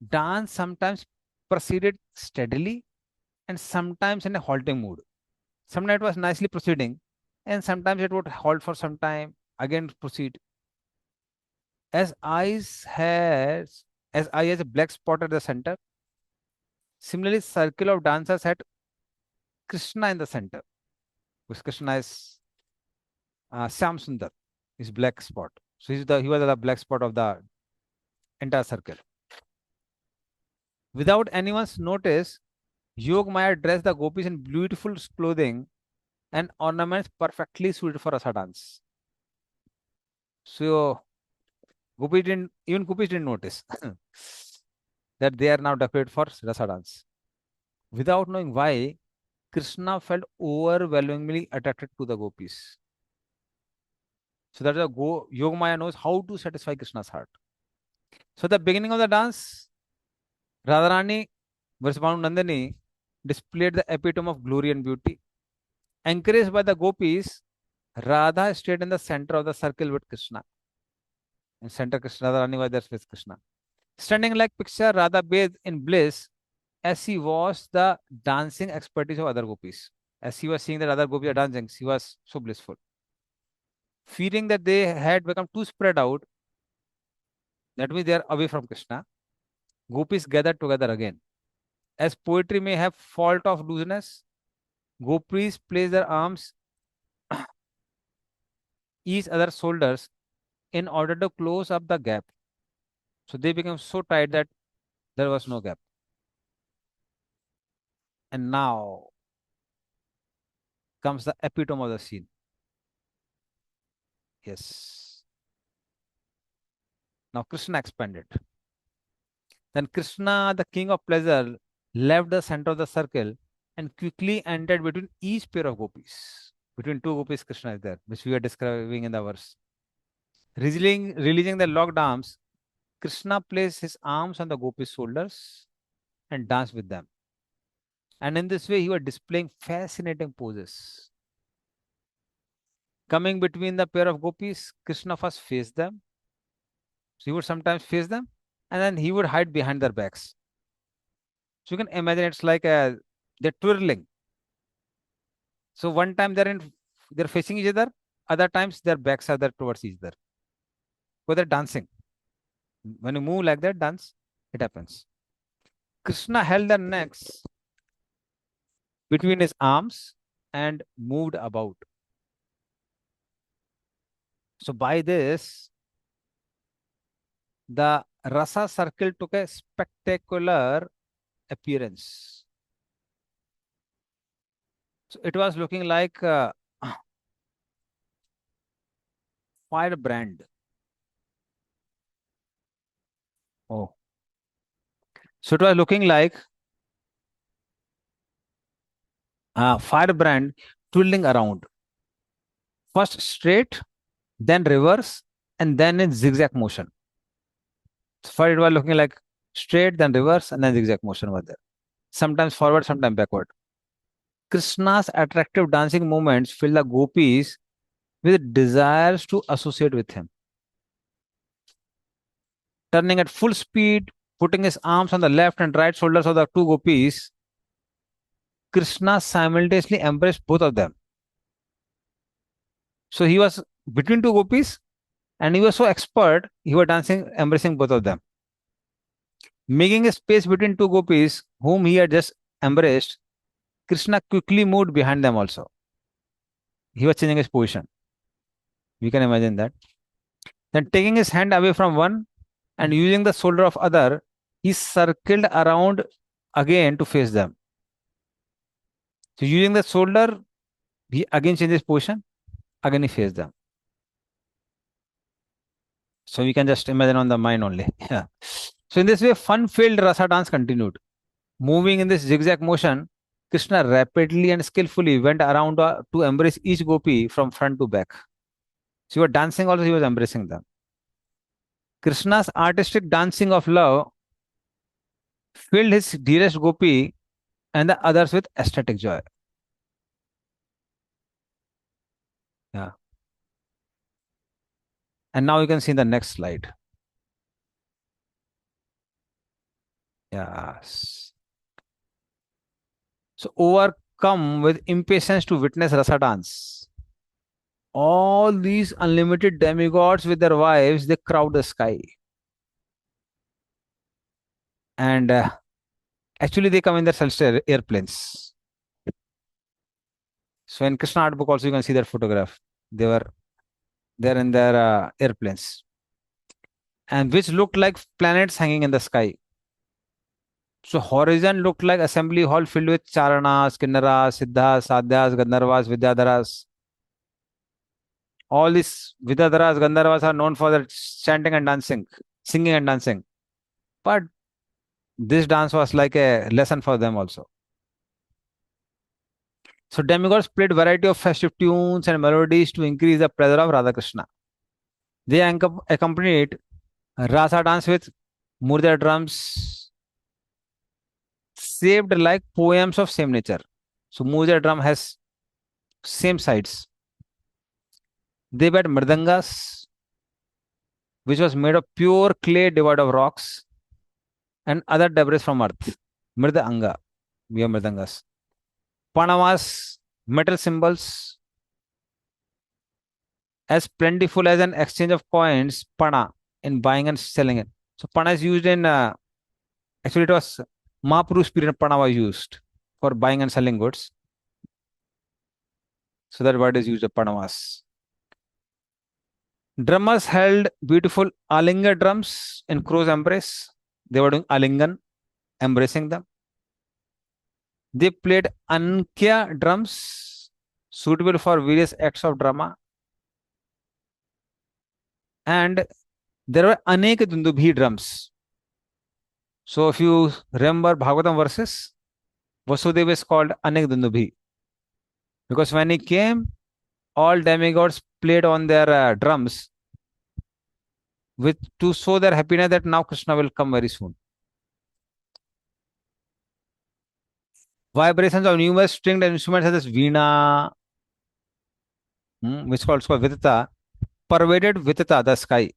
dance sometimes proceeded steadily and sometimes in a halting mood. Sometimes it was nicely proceeding, and sometimes it would halt for some time, again proceed. As eye has a black spot at the center, similarly, circle of dancers had Krishna in the center, which Krishna is Syam Sundar, his black spot. So he was the black spot of the entire circle. Without anyone's notice, Yog Maya dressed the gopis in beautiful clothing and ornaments perfectly suited for rasa dance. So gopis didn't notice that they are now decorated for rasa dance. Without knowing why, Krishna felt overwhelmingly attracted to the gopis. So that Yog Maya knows how to satisfy Krishna's heart. So at the beginning of the dance, Radharani versus Nandini displayed the epitome of glory and beauty. Encouraged by the gopis, Radha stayed in the center of the circle with Krishna. In center, Krishna, Radharani was there with Krishna. Standing like picture, Radha bathed in bliss as she watched the dancing expertise of other gopis. As she was seeing that other gopis are dancing, she was so blissful. Fearing that they had become too spread out, that means they are away from Krishna, gopis gathered together again. As poetry may have fault of looseness, gopis place their arms each other's shoulders in order to close up the gap. So they became so tight that there was no gap. And now comes the epitome of the scene. Yes. Now Krishna expanded. Then Krishna, the king of pleasure, left the center of the circle and quickly entered between each pair of gopis. Between two gopis, Krishna is there, which we are describing in the verse. Releasing the locked arms, Krishna placed his arms on the gopis' shoulders and danced with them. And in this way, he was displaying fascinating poses. Coming between the pair of gopis, Krishna first faced them. So he would sometimes face them and then he would hide behind their backs. So you can imagine it's like they're twirling. So one time they're facing each other, other times their backs are there towards each other. So they're dancing. When you move like that, dance, it happens. Krishna held their necks between his arms and moved about. So by this, the rasa circle took a spectacular appearance. So it was looking like a firebrand. Oh. So it was looking like a firebrand twirling around. First straight, then reverse, and then in zigzag motion. So first it was looking like straight, then reverse, and then zigzag motion was there. Sometimes forward, sometimes backward. Krishna's attractive dancing movements filled the gopis with desires to associate with him. Turning at full speed, putting his arms on the left and right shoulders of the two gopis, Krishna simultaneously embraced both of them. So he was between two gopis and he was so expert, he was dancing, embracing both of them. Making a space between two gopis whom he had just embraced, Krishna quickly moved behind them also. He was changing his position. We can imagine that. Then taking his hand away from one and using the shoulder of other, he circled around again to face them. So using the shoulder, he again changes position, again he faced them. So we can just imagine on the mind only. Yeah. So in this way, fun-filled rasa dance continued. Moving in this zigzag motion, Krishna rapidly and skillfully went around to embrace each gopi from front to back. So he was dancing also, he was embracing them. Krishna's artistic dancing of love filled his dearest gopi and the others with ecstatic joy. Yeah. And now you can see the next slide. Yes. So overcome with impatience to witness rasa dance. All these unlimited demigods with their wives, they crowd the sky. And actually, they come in their celestial airplanes. So in Krishna art book also you can see their photograph. They were there in their airplanes, and which looked like planets hanging in the sky. So horizon looked like assembly hall filled with charanas, kinnaras, siddhas, sadhyas, gandharvas, vidyadharas. All these vidyadharas, gandharvas are known for their chanting and dancing, singing and dancing. But this dance was like a lesson for them also. So demigods played variety of festive tunes and melodies to increase the pleasure of Radha Krishna. They accompanied rasa dance with murda drums shaped like poems of same nature. So murda drum has same sides. They had mridangas, which was made of pure clay devoid of rocks and other debris from earth. Mridanga, we have mridangas. Panavas, metal symbols, as plentiful as an exchange of coins, pana, in buying and selling it. So pana is used in, actually it was Mahapuru's period, pana was used for buying and selling goods. So that word is used, panavas. Drummers held beautiful alinga drums in crow's embrace. They were doing alingan, embracing them. They played ankya drums, suitable for various acts of drama. And there were anek dundubhi drums. So if you remember Bhagavatam verses, Vasudeva is called anek dundubhi. Because when he came, all demigods played on their drums with to show their happiness that now Krishna will come very soon. Vibrations of numerous stringed instruments such as veena, which is called Vidita, pervaded Vidita, the sky.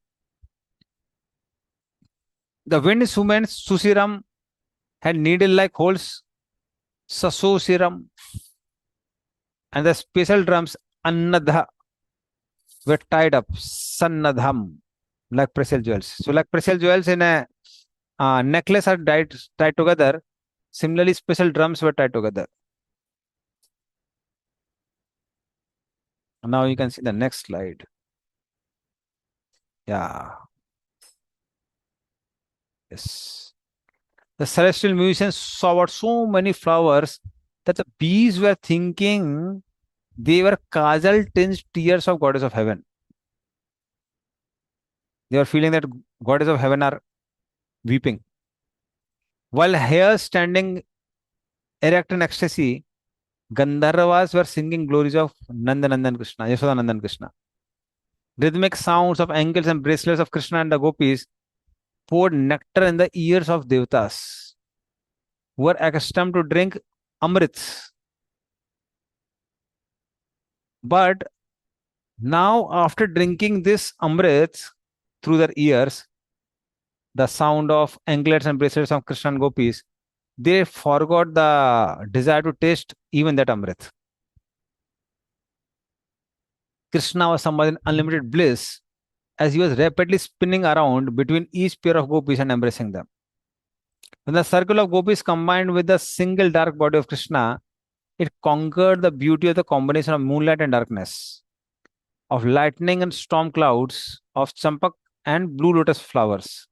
The wind instruments, Susiram, had needle-like holes, Sasusiram, and the special drums, Annadha, were tied up, Sannadham, like precious jewels. So, like precious jewels in a necklace are tied together. Similarly, special drums were tied together. Now you can see the next slide. Yeah. Yes. The celestial musicians saw out so many flowers that the bees were thinking they were kajal tinged tears of goddess of heaven. They were feeling that goddess of heaven are weeping. While hares standing erect in ecstasy, Gandharvas were singing glories of Nandanandan Krishna, Yashodanandan Krishna. Rhythmic sounds of ankles and bracelets of Krishna and the gopis poured nectar in the ears of devatas who were accustomed to drink amrit. But now, after drinking this amrit through their ears, the sound of anklets and bracelets of Krishna and gopis, they forgot the desire to taste even that Amrit. Krishna was somewhat in unlimited bliss as he was rapidly spinning around between each pair of gopis and embracing them. When the circle of gopis combined with the single dark body of Krishna, it conquered the beauty of the combination of moonlight and darkness, of lightning and storm clouds, of champak and blue lotus flowers,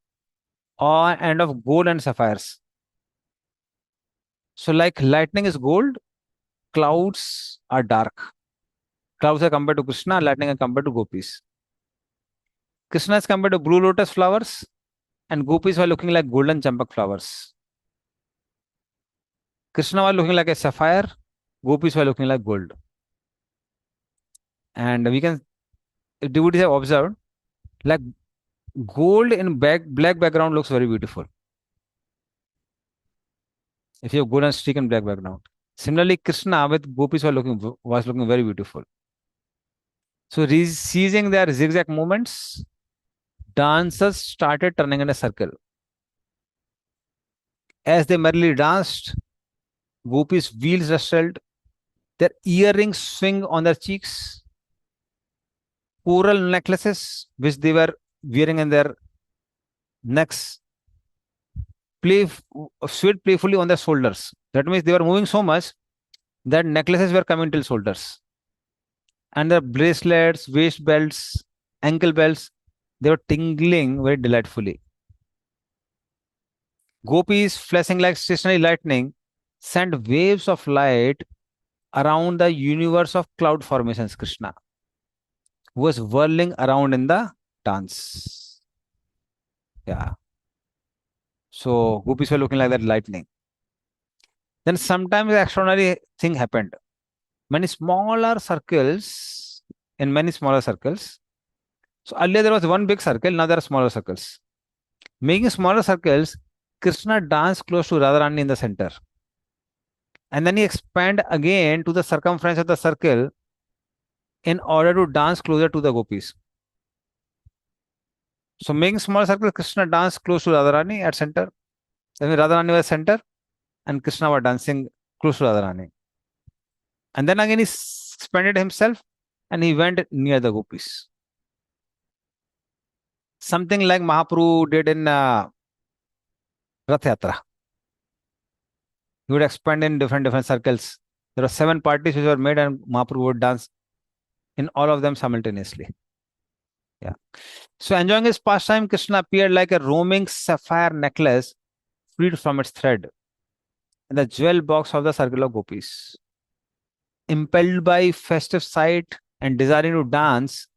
and of gold and sapphires. So, like lightning is gold, clouds are dark. Clouds are compared to Krishna, lightning are compared to gopis. Krishna is compared to blue lotus flowers, and gopis were looking like golden champak flowers. Krishna was looking like a sapphire, gopis were looking like gold. And we can, devotees have observed, like gold in black background looks very beautiful. If you have gold and streak in black background. Similarly, Krishna with gopis was looking very beautiful. So, seizing their zigzag movements, dancers started turning in a circle. As they merrily danced, gopis' wheels rustled, their earrings swing on their cheeks, coral necklaces which they were wearing in their necks play swayed playfully on their shoulders. That means they were moving so much that necklaces were coming till shoulders. And their bracelets, waist belts, ankle belts, they were tingling very delightfully. Gopis, flashing like stationary lightning, sent waves of light around the universe of cloud formations. Krishna was whirling around in the dance. Yeah. So gopis were looking like that lightning. Then sometimes the extraordinary thing happened. Many smaller circles, in many smaller circles. So earlier there was one big circle, now there are smaller circles. Making smaller circles, Krishna danced close to Radharani in the center. And then he expanded again to the circumference of the circle in order to dance closer to the gopis. So making small circle, Krishna danced close to Radharani at center. Then Radharani was center and Krishna was dancing close to Radharani. And then again he expanded himself and he went near the gopis. Something like Mahaprabhu did in Rath Yatra. He would expand in different circles. There were 7 parties which were made and Mahaprabhu would dance in all of them simultaneously. Yeah. So enjoying his pastime, Krishna appeared like a roaming sapphire necklace freed from its thread in the jewel box of the circle of gopis. Impelled by festive sight and desiring to dance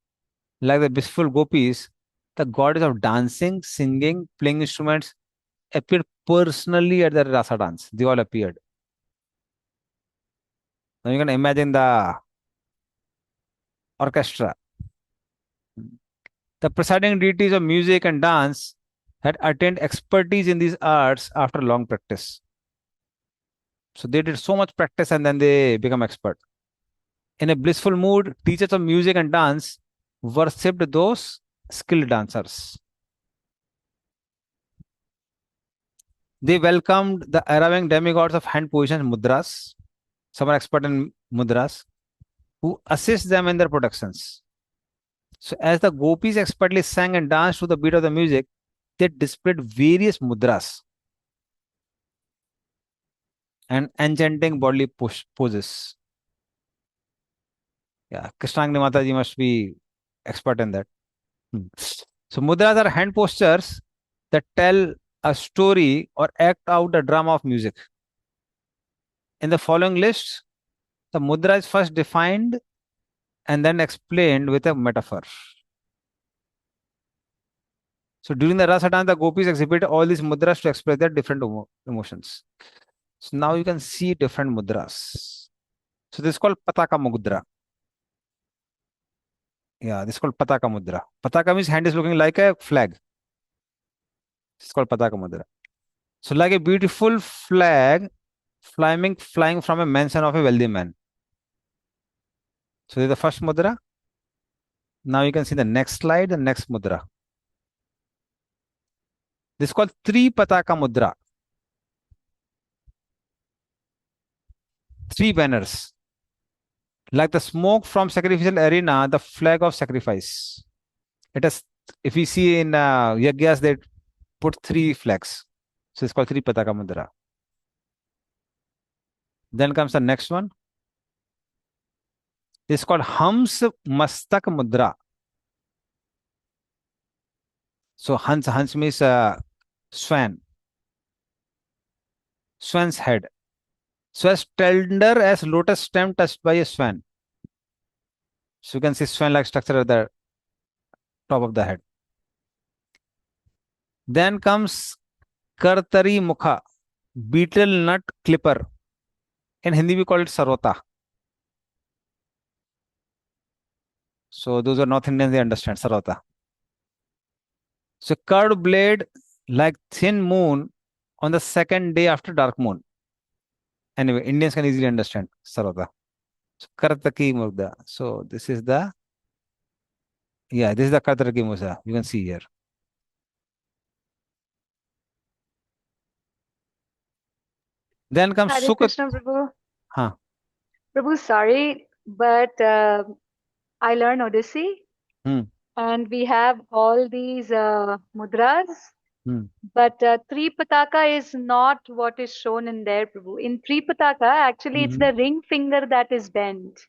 like the blissful gopis, the goddess of dancing, singing, playing instruments appeared personally at the rasa dance. They all appeared. Now you can imagine the orchestra. The presiding deities of music and dance had attained expertise in these arts after long practice. So they did so much practice and then they become expert. In a blissful mood, teachers of music and dance worshipped those skilled dancers. They welcomed the arriving demigods of hand positions, mudras. Some are expert in mudras, who assist them in their productions. So as the gopis expertly sang and danced to the beat of the music, they displayed various mudras and enchanting bodily poses. Yeah, Krishnangni Mataji must be expert in that. So mudras are hand postures that tell a story or act out the drama of music. In the following list, the mudra is first defined and then explained with a metaphor. So during the rasa dance, the gopis exhibit all these mudras to express their different emotions. So now you can see different mudras. So this is called Pataka Mudra. Yeah, this is called Pataka Mudra. Pataka means hand is looking like a flag. It's called Pataka Mudra. So like a beautiful flag flying from a mansion of a wealthy man. So this is the first mudra. Now you can see the next slide, the next mudra. This is called Tri Pataka Mudra. three banners. Like the smoke from sacrificial arena, the flag of sacrifice. It has, if we see in yagyas, they put three flags. So it's called three pataka mudra. Then comes the next one. It's called Hams Mastak Mudra. So Hans means swan. Swan's head. So as tender as lotus stem touched by a swan. So you can see swan-like structure at the top of the head. Then comes Kartari Mukha, beetle nut clipper. In Hindi we call it sarota. So those are North Indians, they understand sarota. So curved blade like thin moon on the second day after dark moon. Anyway, Indians can easily understand sarota. So Kartaki Mugda. So this is the, yeah, this is the Kartaki Musa. You can see here. Then comes
Hare
Sukat.
Krishna, Prabhu.
Huh.
Prabhu, sorry, but I learned Odyssey,
Hmm.
and we have all these mudras.
Hmm.
But Tripataka is not what is shown in there, Prabhu. In Tripataka, actually, it's the ring finger that is bent.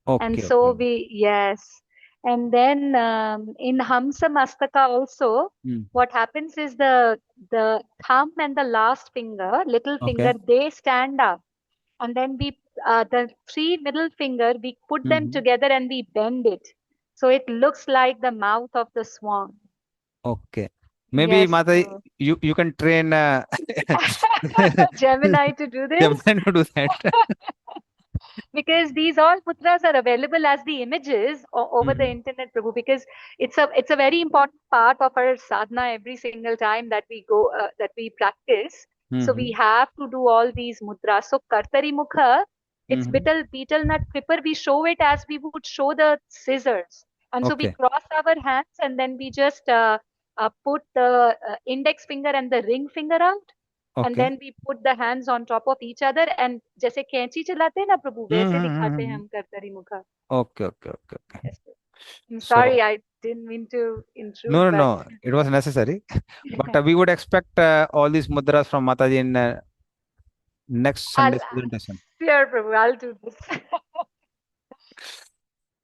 And
Okay,
so
okay.
yes. And then in Hamsa Mastaka also,
Hmm.
what happens is the thumb and the last finger, little finger,
Okay.
they stand up. And then we, the three middle finger, we put them
Mhm.
together and we bend it. So it looks like the mouth of the swan.
Okay. Maybe
Yes,
Mata,
so
you can train
Gemini to do this.
Gemini to do that.
Because these all mudras are available as the images over the
Mhm.
internet, Prabhu, because it's a very important part of our sadhana every single time that we go that we practice. So we
Mhm.
have to do all these mudras. So Kartari Mukha, it's
Mhm.
beetle nut clipper. We show it as we would show the scissors, and so we
Okay.
cross our hands and then we just put the index finger and the ring finger out, and
Okay.
then we put the hands on top of each other, and जैसे कैंची चलाते हैं ना प्रभु, वैसे दिखाते हैं
Mhm.
हम करतरी मुखा.
Okay, okay, okay, okay.
Yes, sir. I'm
So
sorry, I didn't mean to
no,
intrude,
no,
but
no. It was necessary, but we would expect all these mudras from Mataji in next
I'll
Sunday's presentation.
sure, Prabhu, I'll do this.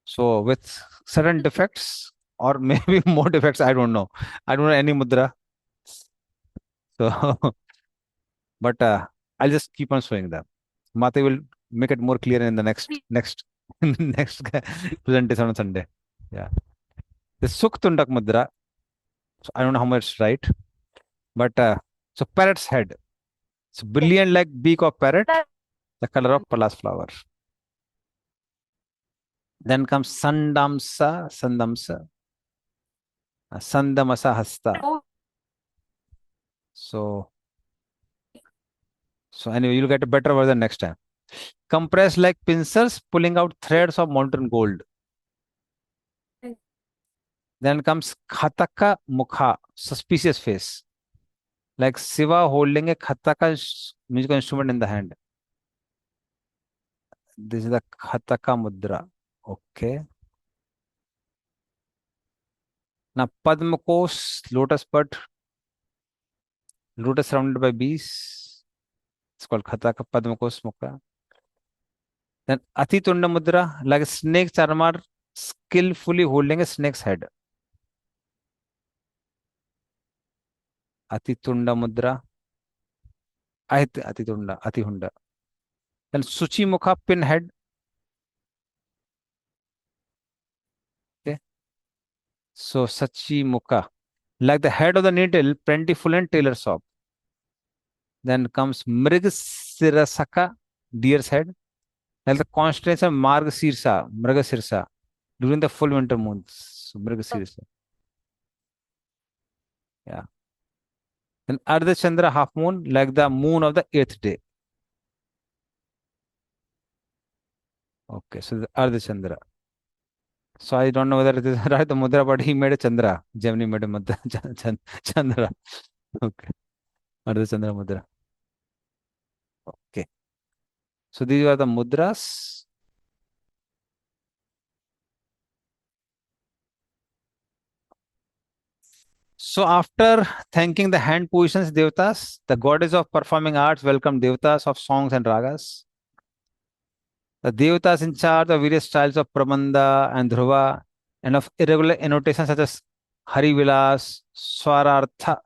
So with certain defects or maybe more defects, I don't know. I don't know any mudra. So, but I'll just keep on showing them. Mate will make it more clear in the next next presentation on Sunday. Yeah. The Suktundak Mudra. So I don't know how much right, but so parrot's head. It's brilliant like beak of parrot, the color of palas flower. Then comes Sandamsa, Sandamasa Hasta. So anyway, you'll get a better version next time. Compressed like pincers pulling out threads of molten gold. Then comes Khataka Mukha, suspicious face. Like Shiva holding a Khataka musical instrument in the hand. This is the Khataka Mudra. Okay. Now Padma Kosh, lotus bud, lotus surrounded by bees. It's called Khataka Padma Kosh Mukha. Then Atitunda Mudra, like a snake charmer skillfully holding a snake's head. Atitunda Mudra. Atitunda, Atihunda. Then Suchi Mukha pinhead. Okay. So Sachi Mukha. Like the head of the needle, plentiful and tailor shop. Then comes Mrigasirasaka, deer's head. Like the constellation Mrigasirsa, during the full winter months. So Mrigasirsa. Yeah. Then Ardha Chandra, half moon, like the moon of the eighth day. Okay, so the Ardha Chandra. So I don't know whether it is right the mudra, but he made a Chandra. Gemini made a mudra, Chandra. Okay, Ardha Chandra mudra. Okay. So these are the mudras. So after thanking the hand positions devatas, the goddess of performing arts welcomed devatas of songs and ragas. The devatas in charge of various styles of prabandha and dhruva and of irregular annotations such as Hari Vilas, Swarartha,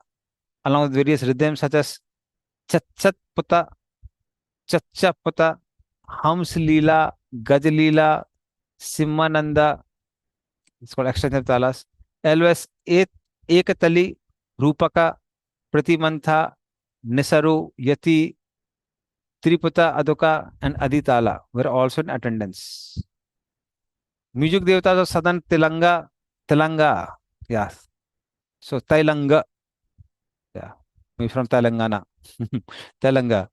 along with various rhythms such as Chachat Puta, Chacha Puta, Hams Leela, Gaj Leela, Simmananda, it's called extensive talas, LS Ekatali, Rupaka, Pratimantha, Nisaru, Yati, Triputa, Aduka, and Aditala were also in attendance. Music devatas of southern Telanga, yes. So Tailanga, yeah, me from Telangana, Telanga,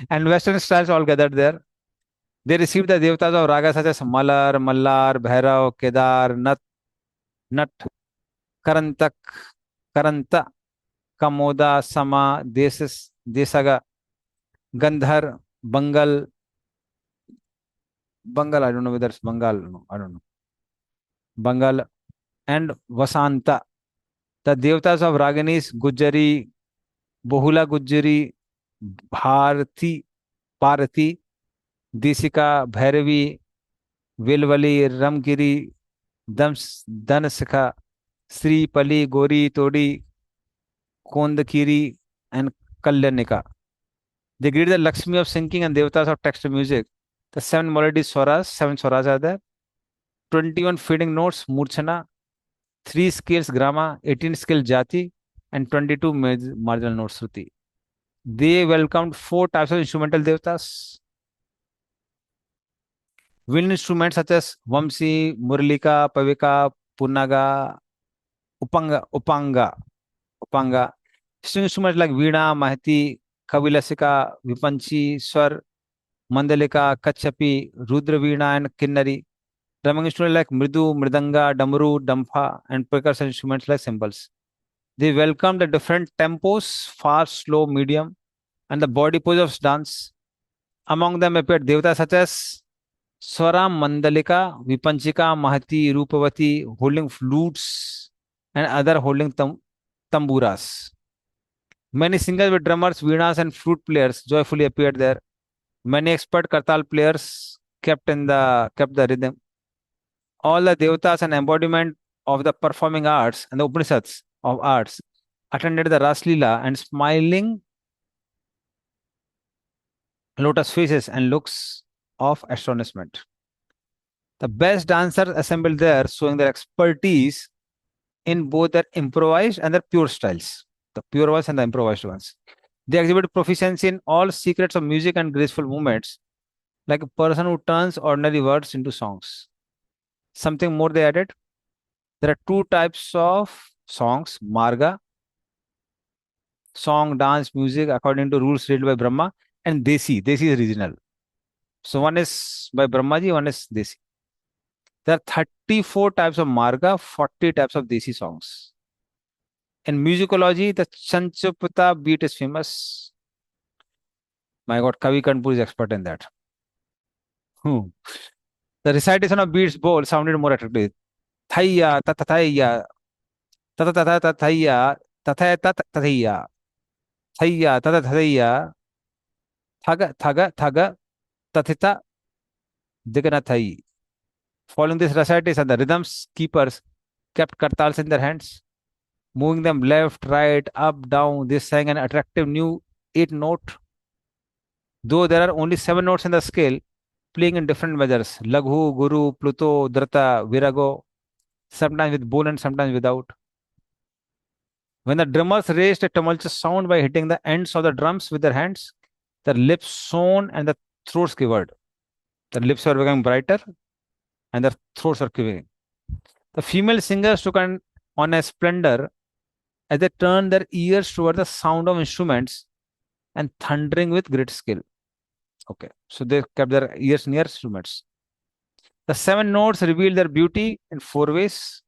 and Western styles all gathered there. They received the devatas of ragas such as Malar, Mallar, Bhairav, Kedar, Nat, Karantak, Karanta, Kamoda, Sama, Desaga, Gandhar, Bangal, I don't know whether it's Bengal, no, I don't know. Bangal and Vasanta. The devatas of Raganis, Gujari, Bohula Gujari, Bharati, Parati, Disika, Bhairavi, Vilvali, Ramgiri, Danasika, Sri Pali, Gori, Todi, Kondakiri, and Kalyanika. They greet the Lakshmi of singing and devatas of text and music. The seven melodies swaras, seven swaras are there. 21 feeding notes, Murchana, 3 scales Grama, 18 scale Jati, and 22 marginal notes Shruti. They welcomed 4 types of instrumental devatas. Wind instruments such as Vamsi, Murlika, Pavika, Punaga, Upanga. String instruments like Veena, Mahati, Kavilasika, Vipanchi, Swar, Mandalika, Kachapi, Rudra Veena, and Kinnari. Drumming instruments like Mridu, Mridanga, Damru, Dampha, and percussion instruments like cymbals. They welcome the different tempos, fast, slow, medium, and the body pose of dance. Among them appeared devatas such as Swara, Mandalika, Vipanchika, Mahati, Rupavati, holding flutes, and other holding tamburas. Many singers with drummers, veenas, and flute players joyfully appeared there. Many expert kartal players kept the rhythm. All the devatas and embodiment of the performing arts and the Upanishads of arts attended the Ras Leela and smiling lotus faces and looks of astonishment. The best dancers assembled there, showing their expertise in both their improvised and their pure styles, the pure ones and the improvised ones. They exhibit proficiency in all secrets of music and graceful movements, like a person who turns ordinary words into songs. Something more they added. There are 2 types of songs, Marga, song, dance, music according to rules read by Brahma, and Desi. Desi is regional. So one is by Brahmaji, one is Desi. There are 34 types of Marga, 40 types of Desi songs. In musicology, the Chanchupata beat is famous. My God, Kavi Kanpur is expert in that. Hmm. The recitation of beats bowl sounded more attractive. Thaya, tatathaya, tatatathaya, tathathaya, thaya, tatathaya, thaga, tathita, diganathai. Following this recitation, the rhythms keepers kept kartals in their hands, moving them left, right, up, down. They sang an attractive new 8 note. Though there are only 7 notes in the scale, playing in different measures Laghu, Guru, Pluto, Drata, Virago, sometimes with bowl and sometimes without. When the drummers raised a tumultuous sound by hitting the ends of the drums with their hands, their lips shone and the throats quivered. The lips were becoming brighter and their throats were quivering. The female singers took on a splendor as they turned their ears toward the sound of instruments and thundering with great skill. Okay, so they kept their ears near instruments. The 7 notes revealed their beauty in 4 ways,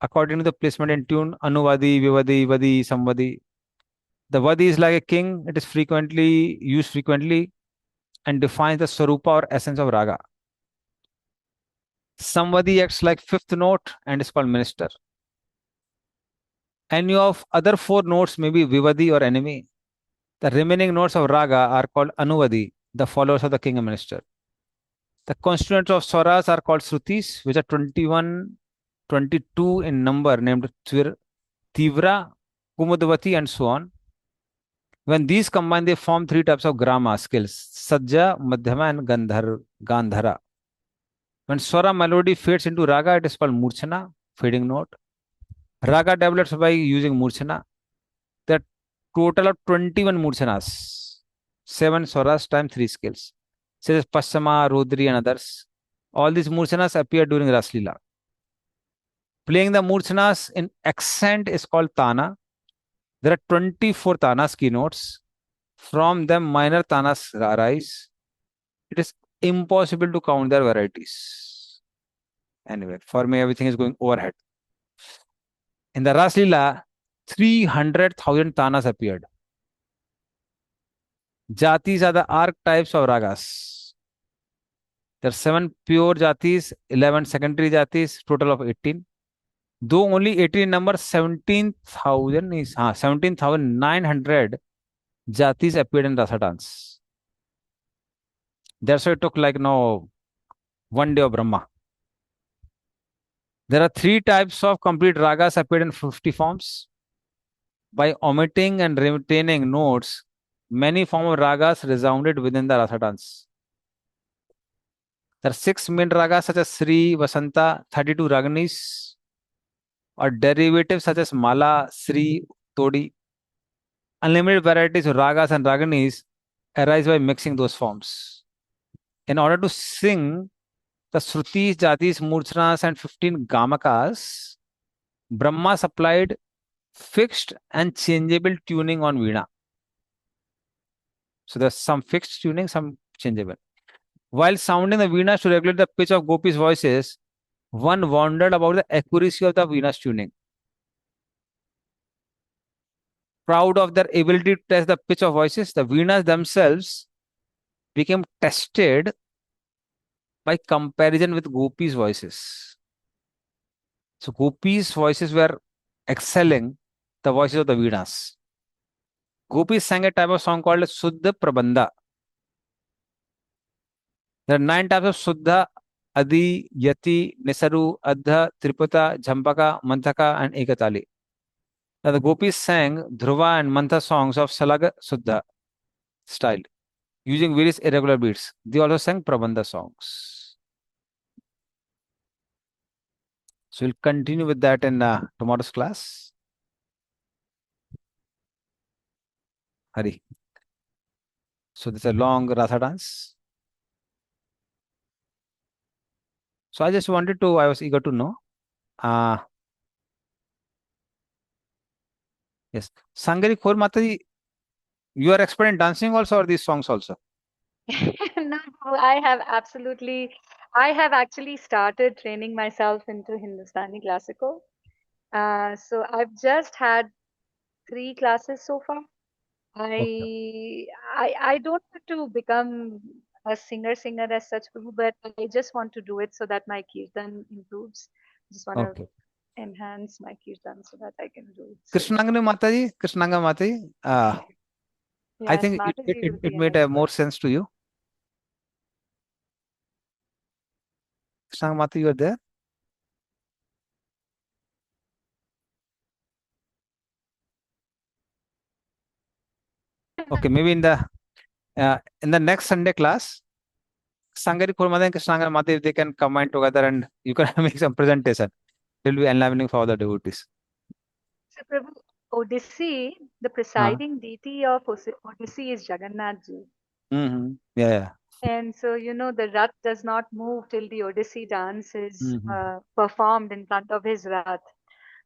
according to the placement in tune Anuvadi, Vivadi, Vadi, Samvadi. The Vadi is like a king, it is frequently used frequently and defines the Swarupa or essence of raga. Samvadi acts like fifth note and is called minister. Any of other four notes may be Vivadi or enemy. The remaining notes of raga are called Anuvadi, the followers of the king and minister. The constituents of swaras are called Srutis, which are 21, 22 in number, named Tivra, Kumudvati, and so on. When these combine, they form three types of grama scales: Sajja, Madhyama, and Gandhara. When swara melody fades into raga, it is called Murchana, fading note. Raga develops by using Murchana. There are total of 21 Murchanas, 7 swaras times 3 scales, such as Paschama, Rodri, and others. All these Murchanas appear during Raslila. Playing the Murchanas in accent is called Tana. There are 24 Tanas keynotes. From them, minor Tanas arise. It is impossible to count their varieties. Anyway, for me, everything is going overhead. In the Raslila, 300,000 Tanas appeared. Jatis are the archetypes of ragas. There are 7 pure jatis, 11 secondary jatis, total of 18. Though only 18 in number, 17,900 jatis appeared in Rasa dance. That's why it took like one day of Brahma. There are 3 types of complete ragas appeared in 50 forms. By omitting and retaining notes, many forms of ragas resounded within the Rasa dance. There are 6 main ragas such as Sri, Vasanta, 32 Raganis, or derivatives such as Mala, Sri, Todi. Unlimited varieties of ragas and Raganis arise by mixing those forms. In order to sing the Srutis, Jatis, Murchanas, and 15 Gamakas, Brahma supplied fixed and changeable tuning on Veena. So there's some fixed tuning, some changeable. While sounding the Veena to regulate the pitch of Gopi's voices, one wondered about the accuracy of the Veena's tuning. Proud of their ability to test the pitch of voices, the Veenas themselves became tested by comparison with Gopi's voices. So Gopi's voices were excelling the voices of the Veenas. Gopis sang a type of song called Suddha Prabandha. There are 9 types of Suddha: Adi, Yati, Nisaru, Adha, Tripata, Jhampaka, Manthaka, and Ekatali. Now the Gopis sang Dhruva and Mantha songs of Salaga Suddha style, using various irregular beats. They also sang Prabandha songs. So we'll continue with that in tomorrow's class. Hari. So this is a long Rasa dance. So I was eager to know. Yes. Sangari Khor Mataji, you are expert in dancing also, or these songs also?
No, I have actually started training myself into Hindustani classical. So I've just had 3 classes so far.
Okay.
I don't want to become a singer as such, Prabhu, but I just want to do it so that my kirtan improves. Just want to
Okay.
enhance my kirtan so that I can do it. So,
Krishnanga Mataji, I
yes,
think
Mataji will
it
be an
made
expert.
more sense to you. Krishnanga Mataji, you are there? Okay, maybe in the next Sunday class, Sangari Kurmada and Krishnanga Mataji, they can combine together and you can make some presentation. It will be enlivening for all the devotees.
So, Prabhu, Odissi, the
Huh?
presiding deity of Odissi is Jagannath Ji.
Mm-hmm. Yeah, yeah.
And so, the Rath does not move till the Odissi dance is
Mm-hmm.
performed in front of his Rath.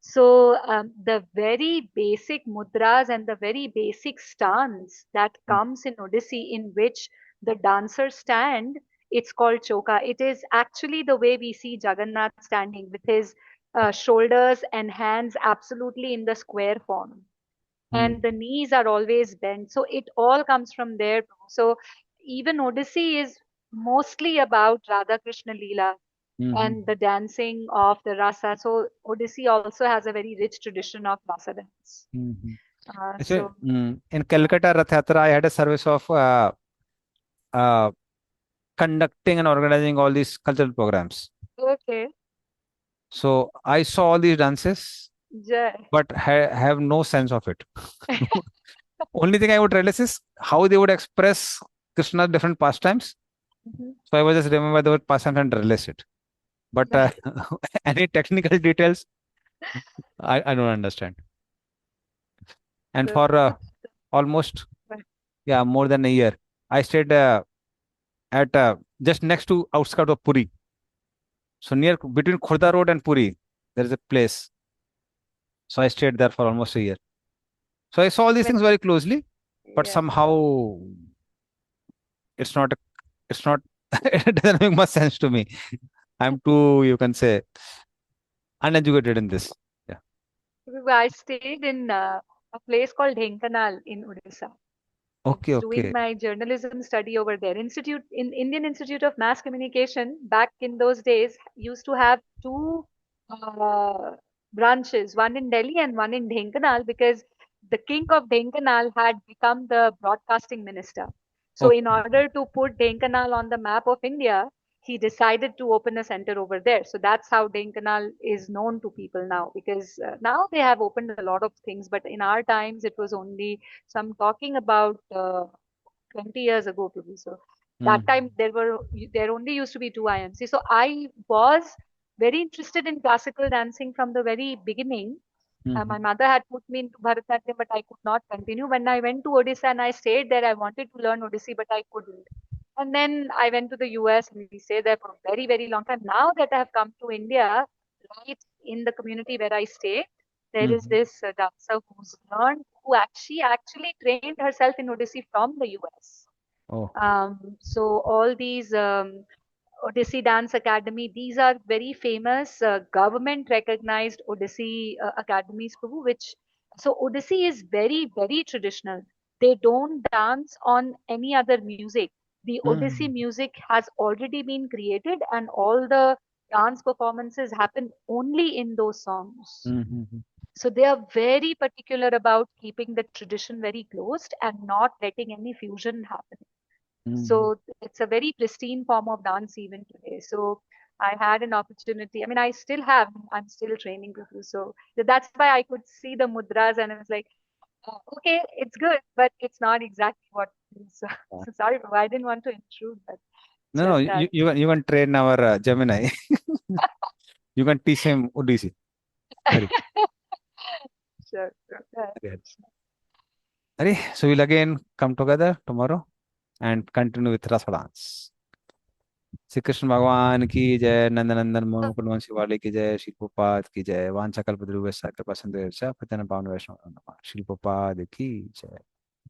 So, the very basic mudras and the very basic stance that comes in Odissi, in which the dancers stand, it's called choka. It is actually the way we see Jagannath standing with his shoulders and hands absolutely in the square form,
Mm-hmm.
and the knees are always bent. So it all comes from there. So even Odyssey is mostly about Radha Krishna Leela
Mm-hmm.
and the dancing of the rasa. So Odyssey also has a very rich tradition of rasa dance.
Mm-hmm. Actually,
So
in Calcutta Rath Yatra, I had a service of uh, conducting and organizing all these cultural programs.
okay,
So I saw all these dances,
Jai.
but have no sense of it. Only thing I would realize is how they would express Krishna's different pastimes.
Mhm.
So I was just remember the word pastimes and realize it. But
Right.
any technical details, I don't understand. And
So
for
good.
almost
Right.
more than a year, I stayed at just next to outskirts of Puri. So near between Khurda Road and Puri, there is a place. So I stayed there for almost a year. So I saw all these
When,
things very closely, but
yeah.
somehow it's not it's not it doesn't make much sense to me. I'm too, you can say, uneducated in this. Yeah.
I stayed in a place called Dhenkanal in Odisha. I
Okay,
was doing
okay.
my journalism study over there. Institute in Indian Institute of Mass Communication back in those days used to have two uh, branches, one in Delhi and one in Dhenkanal, because the king of Dhenkanal had become the broadcasting minister. So in
Okay.
order to put Dhenkanal on the map of India, he decided to open a center over there. So that's how Dhenkanal is known to people now, because now they have opened a lot of things, but in our times it was only, so I'm talking about 20 years ago, probably. So that time
Mm-hmm.
there only used to be two IMC. So I was very interested in classical dancing from the very beginning.
Mm-hmm.
My mother had put me into Bharatanatyam, but I could not continue. When I went to Odisha and I stayed there, I wanted to learn Odissi, but I couldn't. And then I went to the US and we stayed there for a very, very long time. Now that I have come to India, right in the community where I stay, there is
Mm-hmm.
this dancer who's learned, who actually trained herself in Odissi from the US.
Oh.
So all these Odissi Dance Academy, these are very famous government recognized Odissi academies, Prabhu, which, so Odissi is very, very traditional. They don't dance on any other music. The Odissi
Mm-hmm.
music has already been created and all the dance performances happen only in those songs.
Mm-hmm.
So they are very particular about keeping the tradition very closed and not letting any fusion happen.
Mm-hmm.
So it's a very pristine form of dance even today. So I had an opportunity. I mean, I still have. I'm still training people. So that's why I could see the mudras, and I was like, okay, it's good, but it's not exactly what it is. So,
Yeah.
so sorry, Prabhu, I didn't want to intrude, but
No, no,
just that.
you can train our Gemini. You can teach him Odissi. Hurry.
Sure, sure.
Hurry, hurry. So we'll again come together tomorrow and continue with Rasa dance. Shri Krishna भगवान की जय नंदनंदन मोहन कुलवंशी वाली की जय शिल्पोपाद की जय वांछा कल्पद्रुवस्य कृपा सिंधु पतन पावन वैष्णव नमः शिल्पोपाद की जय।